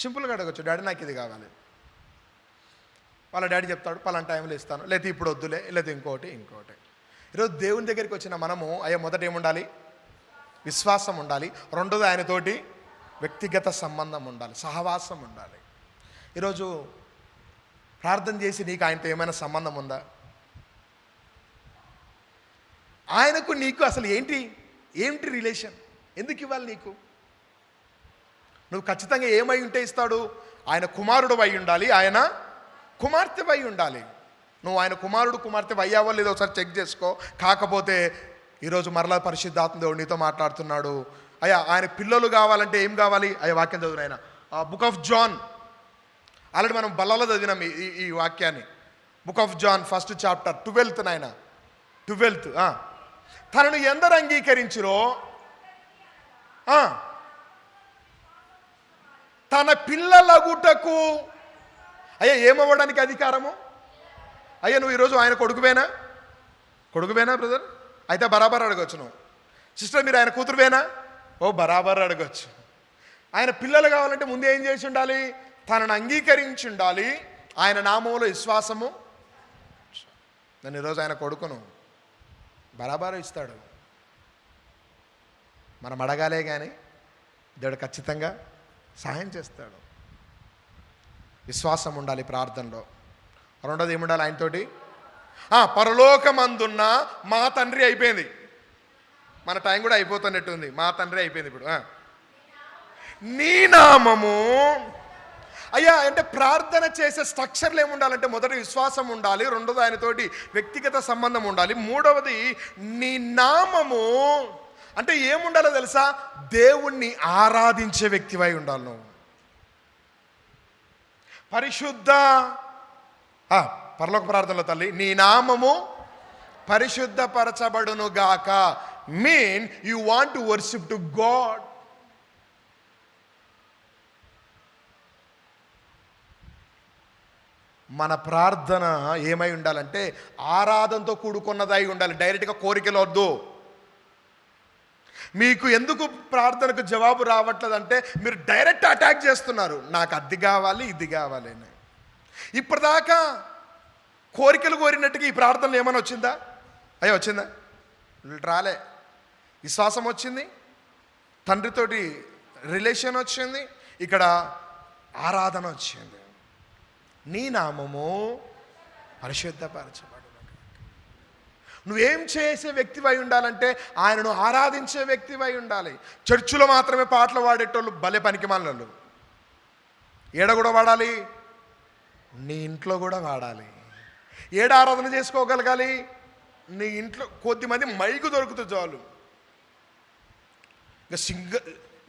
సింపుల్గా అడగచ్చు, డాడీ నాకు ఇది కావాలి. వాళ్ళ డాడీ చెప్తాడు పలానా టైంలో ఇస్తాను, లేకపోతే ఇప్పుడు వద్దులే, లేకపోతే ఇంకోటి. ఈరోజు దేవుని దగ్గరికి వచ్చిన మనము అయ్యా మొదట ఏముండాలి? విశ్వాసం ఉండాలి. రెండోది ఆయనతోటి వ్యక్తిగత సంబంధం ఉండాలి, సహవాసం ఉండాలి. ఈరోజు ప్రార్థన చేసి నీకు ఆయనతో ఏమైనా సంబంధం ఉందా? ఆయనకు నీకు అసలు ఏంటి రిలేషన్? ఎందుకు ఇవ్వాలి నీకు? నువ్వు ఖచ్చితంగా ఏమై ఉంటే ఇస్తాడు? ఆయన కుమారుడు అయి ఉండాలి, ఆయన కుమార్తె అయి ఉండాలి. నువ్వు ఆయన కుమారుడు కుమార్తె అయ్యావో లేదో ఒకసారి చెక్ చేసుకో. కాకపోతే ఈరోజు మరలా పరిశుద్ధాత్మ దేవుడు నీతో మాట్లాడుతున్నాడు. అయ్యా ఆయన పిల్లలు కావాలంటే ఏం కావాలి? అయ్యా వాక్యం చదువు నాయన. బుక్ ఆఫ్ జాన్, ఆల్రెడీ మనం బల్లలో చదివినాం ఈ వాక్యాన్ని. Book of John 1st chapter 12th నాయన 12th. తనను ఎందరు అంగీకరించిరో తన పిల్లలగుటకు. అయ్యా ఏమవ్వడానికి అధికారము? అయ్యా నువ్వు ఈరోజు ఆయన కొడుకువేనా బ్రదర్? అయితే బరాబర్ అడగచ్చు. నువ్వు సిస్టర్ మీరు ఆయన కూతురువేనా? ఓ బరాబర్ అడగచ్చు. ఆయన పిల్లలు కావాలంటే ముందు ఏం చేసి ఉండాలి? తనను అంగీకరించి ఉండాలి, ఆయన నామంలో విశ్వాసము. నేను ఈరోజు ఆయన కొడుకును, బరాబర్ ఇస్తాడు. మనం అడగాలే కానీ దేవుడు ఖచ్చితంగా సహాయం చేస్తాడు. విశ్వాసం ఉండాలి ప్రార్థనలో. రెండోది ఏముండాలి? ఆయనతోటి పరలోకమందున్న మా తండ్రి. అయిపోయింది, మన టైం కూడా అయిపోతున్నట్టుంది. మా తండ్రి అయిపోయింది. ఇప్పుడు నీ నామము. అయ్యా అంటే ప్రార్థన చేసే స్ట్రక్చర్లు ఏముండాలంటే మొదటి విశ్వాసం ఉండాలి, రెండోది ఆయనతోటి వ్యక్తిగత సంబంధం ఉండాలి, మూడవది నీ నామము. అంటే ఏముండాలో తెలుసా? దేవుణ్ణి ఆరాధించే వ్యక్తివై ఉండాలి నువ్వు. పరిశుద్ధ పరలోక ప్రార్థనలో తల్లి నీ నామము పరిశుద్ధపరచబడును గాక. Mean you want to worship to God. మన ప్రార్థన ఏమై ఉండాలంటే ఆరాధనతో కూడుకున్నదై ఉండాలి. డైరెక్ట్గా కోరికలు వద్దు. మీకు ఎందుకు ప్రార్థనకు జవాబు రావట్లేదంటే మీరు డైరెక్ట్ అటాక్ చేస్తున్నారు. నాకు అది కావాలి, ఇది కావాలి అని. ఇప్పటిదాకా కోరికలు కోరినట్టుగా ఈ ప్రార్థనలు ఏమైనా వచ్చిందా? అయ్యా వచ్చిందా? రాలే. విశ్వాసం వచ్చింది, తండ్రితోటి రిలేషన్ వచ్చింది, ఇక్కడ ఆరాధన వచ్చింది. నీ నామము పరిశుద్ధపరచబడును. నువ్వేం చేసే వ్యక్తివై ఉండాలంటే ఆయనను ఆరాధించే వ్యక్తివై ఉండాలి. చర్చిలో మాత్రమే పాటలు పాడేటోళ్ళు భలే పనికిమాలినోళ్ళు. ఏడ కూడా వాడాలి? నీ ఇంట్లో కూడా వాడాలి. ఏడ ఆరాధన చేసుకోగలగాలి? నీ ఇంట్లో. కొద్దిమంది మైకు దొరుకుతుంది చాలు,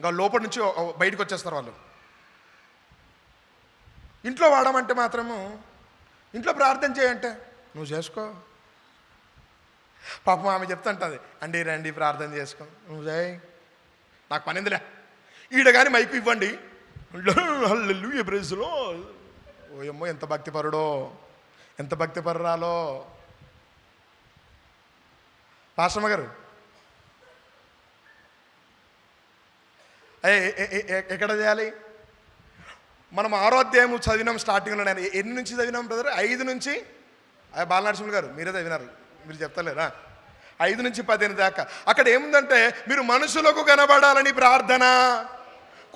ఇంకా లోపల నుంచి బయటకు వచ్చేస్తారు వాళ్ళు. ఇంట్లో వాడమంటే మాత్రము, ఇంట్లో ప్రార్థన చేయంటే నువ్వు చేసుకో. పాపం ఆమె చెప్తుంటుంది, అండి రండి ప్రార్థన చేసుకో. నువ్వు చేయి, నాకు పనిందిలే. ఈడ కానీ మైకు ఇవ్వండి, హల్లెలూయా ప్రైజ్ లో. ఓయమ్మో ఎంత భక్తిపరుడో, ఎంత భక్తిపరురాలో. పాస్టమ్మ గారు ఎక్కడ చేయాలి? మనం 6వ అధ్యాయము చదివినాం స్టార్టింగ్లో. నేను ఎన్ని నుంచి చదివినాం బ్రదర్? 5 నుంచి. బాలనరసింహులు గారు మీరే చదివినారు, మీరు చెప్తలేరా? 5 నుంచి 15 దాకా. అక్కడ ఏముందంటే మీరు మనుషులకు కనబడాలని ప్రార్థన.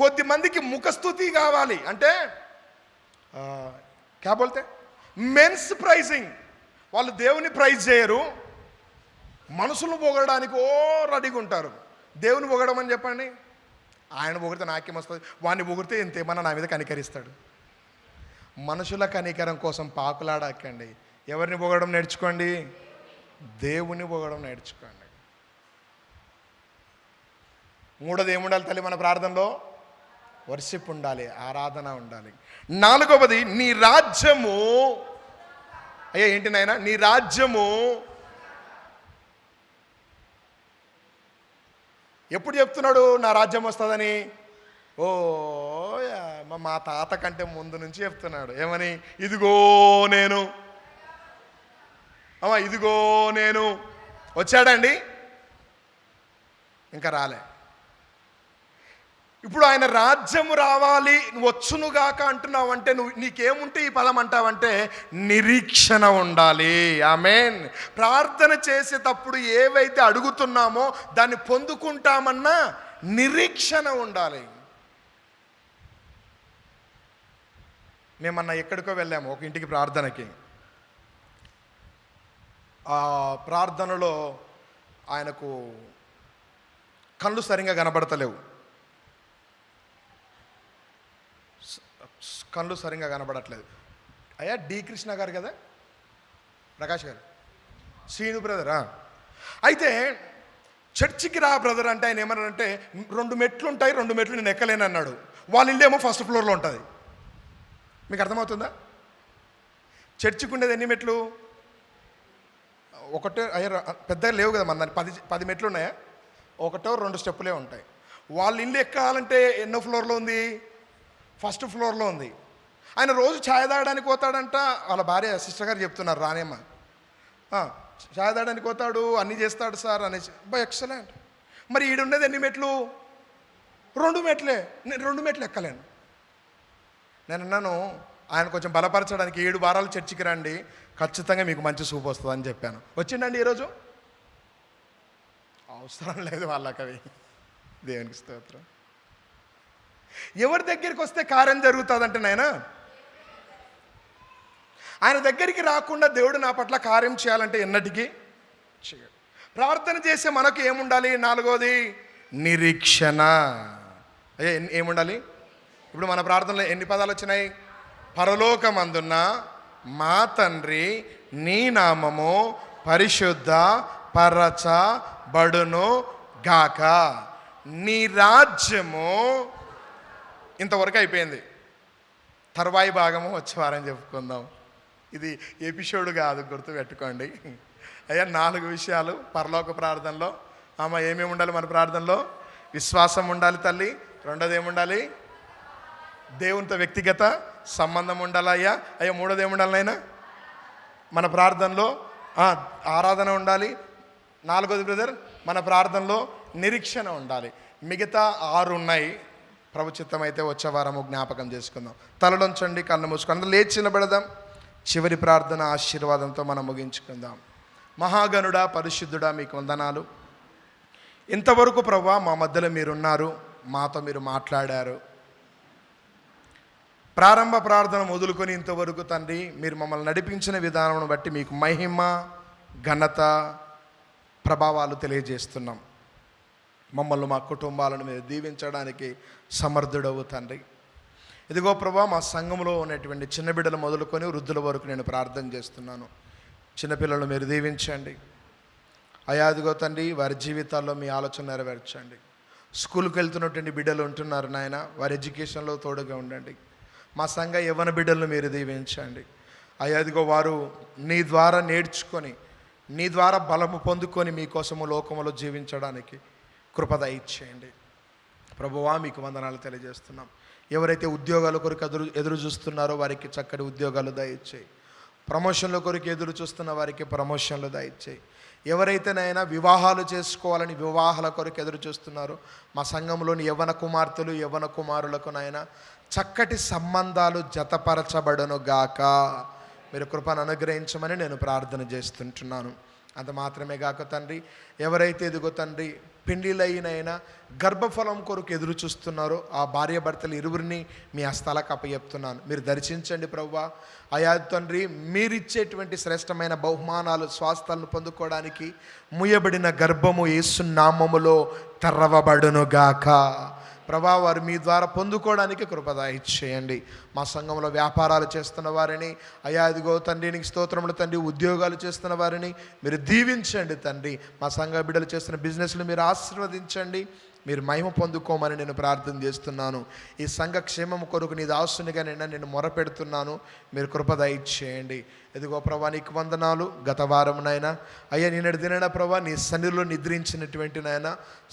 కొద్దిమందికి ముఖస్థుతి కావాలి. అంటే క్యా బోల్తే మెన్స్ ప్రైజింగ్. వాళ్ళు దేవుని ప్రైజ్ చేయరు, మనుషులను పొగడడానికి రెడీగా ఉంటారు. దేవుని పొగడమని చెప్పండి, ఆయన పొగిడితే నాకేం వస్తుంది, వాడిని పొగిడితే ఇంతేమన్నా నా మీద కనికరిస్తాడు. మనుషుల కనికరం కోసం పాకులాడకండి. ఎవరిని పొగడడం నేర్చుకోండి? దేవుని పొగడడం నేర్చుకోండి. మూడోది ఏముండాలి తల్లి మన ప్రార్థనలో? వర్షిప్ ఉండాలి, ఆరాధన ఉండాలి. 4వది నీ రాజ్యము. అయ్యా ఏంటి నాయనా? నీ రాజ్యము ఎప్పుడు చెప్తున్నాడు నా రాజ్యం వస్తుందని? ఓ మా తాత కంటే ముందు నుంచి చెప్తున్నాడు. ఏమని? ఇదిగో నేను అమ్మా ఇదిగో నేను వచ్చాడండి, ఇంకా రాలే. ఇప్పుడు ఆయన రాజ్యము రావాలి, వచ్చునుగాక అంటున్నావు అంటే నీకేముంటే ఈ పదం అంటావంటే నిరీక్షణ ఉండాలి. ఆమేన్. ప్రార్థన చేసేటప్పుడు ఏవైతే అడుగుతున్నామో దాన్ని పొందుకుంటామన్నా నిరీక్షణ ఉండాలి. మేమన్నా ఎక్కడికో వెళ్ళాము ఒక ఇంటికి ప్రార్థనకి. ఆ ప్రార్థనలో ఆయనకు కళ్ళు సరిగా కనబడతలేవు, కళ్ళు సరిగా కనబడట్లేదు. అయ్యా డి కృష్ణ గారు కదా, ప్రకాష్ గారు, శ్రీను బ్రదరా. అయితే చర్చికి రా బ్రదర్ అంటే ఆయన ఏమన్నారంటే 2 మెట్లు ఉంటాయి, 2 మెట్లు నేను ఎక్కలేను అన్నాడు. వాళ్ళ ఇల్లు ఏమో ఫస్ట్ ఫ్లోర్లో ఉంటుంది. మీకు అర్థమవుతుందా? చర్చికి ఉండేది ఎన్ని మెట్లు? ఒకటే. అయ్యా పెద్దగా లేవు కదా మన 10 మెట్లు ఉన్నాయా? 1-2 స్టెప్పులే ఉంటాయి. వాళ్ళ ఇల్లు ఎక్కాలంటే ఎన్నో ఫ్లోర్లో ఉంది? ఫస్ట్ ఫ్లోర్లో ఉంది. ఆయన రోజు ఛాయ్ తాగడానికి పోతాడంట. వాళ్ళ భార్య సిస్టర్ గారు చెప్తున్నారు, రానేమ్మ ఛాయ్ తాగడానికి పోతాడు, అన్నీ చేస్తాడు సార్ అనేసి. ఎక్సలెంట్. మరి ఈడున్నది ఎన్ని మెట్లు? 2 మెట్లే. నేను 2 మెట్లు ఎక్కలేను. నేను అన్నాను ఆయన కొంచెం బలపరచడానికి 7 వారాలు చర్చికి రండి, ఖచ్చితంగా మీకు మంచి సూప్ వస్తుంది అని చెప్పాను. వచ్చిండండి ఈరోజు? అవసరం లేదు వాళ్ళకి అవి. దేవునికి స్తోత్రం. ఎవరి దగ్గరికి వస్తే కార్యం జరుగుతుందంటే నాయన ఆయన దగ్గరికి రాకుండా దేవుడు నా పట్ల కార్యం చేయాలంటే ఎన్నటికీ చేయడు. ప్రార్థన చేసే మనకు ఏముండాలి? 4వది నిరీక్షణ. అయ్యా ఏముండాలి? ఇప్పుడు మన ప్రార్థనలో ఎన్ని పదాలు వచ్చినాయి? పరలోకమందున్న మా తండ్రి నీ నామము పరిశుద్ధ పరచబడును గాక, నీ రాజ్యము. ఇంతవరకు అయిపోయింది. తర్వాయి భాగము వచ్చే వారం చెప్పుకుందాం. ఇది ఎపిసోడ్ కాదు, గుర్తుపెట్టుకోండి. అయ్యా 4 విషయాలు పరలోక ప్రార్థనలో. ఏమేమి ఉండాలి మన ప్రార్థనలో? విశ్వాసం ఉండాలి తల్లి. 2వది ఏముండాలి? దేవునితో వ్యక్తిగత సంబంధం ఉండాలి అయ్యా. 3వది ఏముండాలి నాయనా? మన ప్రార్థనలో ఆరాధన ఉండాలి. 4వది బ్రదర్ మన ప్రార్థనలో నిరీక్షణ ఉండాలి. మిగతా 6 ఉన్నాయి. ప్రభు చిత్తం అయితే వచ్చే వారము జ్ఞాపకం చేసుకుందాం. తలలోంచండి, కళ్ళు మూసుకొని అందరూ లేచి నిలబడదాం. చివరి ప్రార్థన ఆశీర్వాదంతో మనం ముగించుకుందాం. మహాగణుడా, పరిశుద్ధుడా, మీకు వందనాలు. ఇంతవరకు ప్రభువా మా మధ్యలో మీరున్నారు, మాతో మీరు మాట్లాడారు. ప్రారంభ ప్రార్థన మొదలుకొని ఇంతవరకు తండ్రి మీరు మమ్మల్ని నడిపించిన విధానం బట్టి మీకు మహిమ, ఘనత, ప్రభావాలు తెలియజేస్తున్నాం. మమ్మల్ని మా కుటుంబాలను మీరు దీవించడానికి సమర్థుడవు తండ్రి. ఇదిగో ప్రభా మా సంఘంలో ఉన్నటువంటి చిన్న బిడ్డలు మొదలుకొని వృద్ధుల వరకు నేను ప్రార్థన చేస్తున్నాను. చిన్నపిల్లలు మీరు దీవించండి అయ్యా. ఇదిగో తండ్రి వారి జీవితాల్లో మీ ఆలోచన నెరవేర్చండి. స్కూల్కి వెళ్తున్నటువంటి బిడ్డలు ఉంటున్నారు నాయన, వారి ఎడ్యుకేషన్లో తోడుగా ఉండండి. మా సంఘ యవ్వన బిడ్డలను మీరు దీవించండి అయ్యా. ఇదిగో వారు నీ ద్వారా నేర్చుకొని, నీ ద్వారా బలము పొందుకొని మీకోసము లోకములో జీవించడానికి కృప దయచేయండి ప్రభువా. మీకు వందనాలు తెలియజేస్తున్నాం. ఎవరైతే ఉద్యోగాల కొరకు ఎదురు చూస్తున్నారో వారికి చక్కటి ఉద్యోగాలు దయచేయి. ప్రమోషన్ల కొరకు ఎదురు చూస్తున్న వారికి ప్రమోషన్లు దయచేయి. ఎవరైతేనైనా వివాహాలు చేసుకోవాలని వివాహాల కొరకు ఎదురు చూస్తున్నారో మా సంఘంలోని యవ్వన కుమార్తెలు, యవ్వన కుమారులకు నాయన చక్కటి సంబంధాలు జతపరచబడను గాక మీరు కృపను అనుగ్రహించమని నేను ప్రార్థన చేస్తుంటున్నాను. అంత మాత్రమే గాక తండ్రి, ఎవరైతే ఇదిగో తండ్రి పెండిలైనైనా గర్భఫలం కొరకు ఎదురు చూస్తున్నారో ఆ భార్యాభర్తలు ఇరువురిని మీ హస్తాలకు అప్పచెప్తున్నాను. మీరు దర్శించండి ప్రభువా. అయా తండ్రి, మీరిచ్చేటువంటి శ్రేష్టమైన బహుమానాలు, స్వాస్థాలను పొందుకోవడానికి ముయ్యబడిన గర్భము యేసు నామములో తెరవబడునుగాక ప్రభా. వారు మీ ద్వారా పొందుకోవడానికి కృపదాయిచ్చేయండి. మా సంఘంలో వ్యాపారాలు చేస్తున్న వారిని అయా ఇదిగో తండ్రి నీకు స్తోత్రములు తండ్రి, ఉద్యోగాలు చేస్తున్న వారిని మీరు దీవించండి తండ్రి. మా సంఘ బిడ్డలు చేస్తున్న బిజినెస్లు మీరు ఆశీర్వదించండి, మీరు మహిమ పొందుకోమని నేను ప్రార్థన చేస్తున్నాను. ఈ సంఘ క్షేమం కొరకు నీ దాసునిగా నేను మొరపెడుతున్నాను, మీరు కృప దయచేయండి. ఇదిగో ప్రభా నీకు వందనాలు. గత వారమునైనా అయ్యా నిన్నటి దినైనా ప్రభా నీ సన్నిధిలో నిద్రించినటువంటి నాయన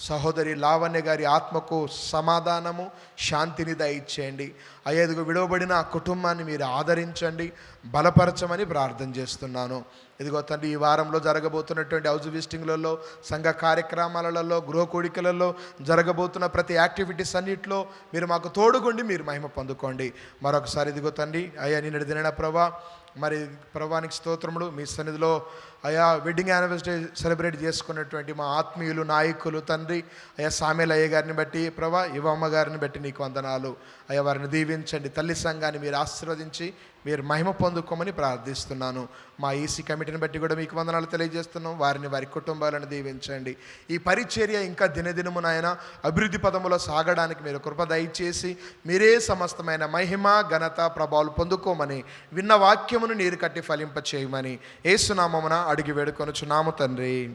సహోదరి లావణ్య గారి ఆత్మకు సమాధానము, శాంతిని దయచేయండి అయ్యా. ఇదిగో విడవబడిన ఆ కుటుంబాన్ని మీరు ఆదరించండి, బలపరచమని ప్రార్థన చేస్తున్నాను. ఇదిగో తండ్రి, ఈ వారంలో జరగబోతున్నటువంటి హౌస్ విజిటింగ్లలో, సంఘ కార్యక్రమాలలో, గృహ కూడికలలో జరగబోతున్న ప్రతి యాక్టివిటీస్ అన్నింటిలో మీరు మాకు తోడుగుండి మీరు మహిమ పొందుకోండి. మరొకసారి ఇదిగో తండ్రి, అయ్యా నిన్నటి దిన ప్రభా, మరి ప్రభానికి స్తోత్రములు. మీ సన్నిధిలో అయా వెడ్డింగ్ యానివర్సరీ సెలబ్రేట్ చేసుకున్నటువంటి మా ఆత్మీయులు, నాయకులు తండ్రి, అయ్యా సామేల్ అయ్య గారిని బట్టి ప్రభా, యువమ్మ గారిని బట్టి నీకు వందనాలు. అయ్యా వారిని దీవించండి. తల్లి సంఘాన్ని మీరు ఆశీర్వదించి మీరు మహిమ పొందుకోమని ప్రార్థిస్తున్నాను. మా ఈసీ కమిటీని బట్టి కూడా మీకు వందనాలు తెలియజేస్తున్నాం. వారిని, వారి కుటుంబాలను దీవించండి. ఈ పరిచర్య ఇంకా దినదినము నాయన అభివృద్ధి పదములో సాగడానికి మీరు కృప దయచేసి మీరే సమస్తమైన మహిమ, ఘనత, ప్రభావాలు పొందుకోమని, విన్న వాక్యమును నీరు కట్టి ఫలింప చేయమని యేసునామమున అడిగి వేడుకొనుచున్నాము తండ్రి.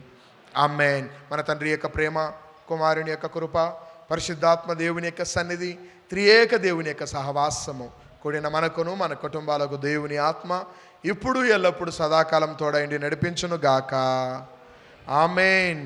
ఆమేన్. మన తండ్రి యొక్క ప్రేమ, కుమారుని యొక్క కృప, పరిశుద్ధాత్మ దేవుని యొక్క సన్నిధి, త్రియేక దేవుని యొక్క సహవాసము కూడిన మనకును మన కుటుంబాలకు దేవుని ఆత్మ ఇప్పుడు ఎల్లప్పుడు సదాకాలం తోడైండి నడిపించును గాక. ఆమేన్.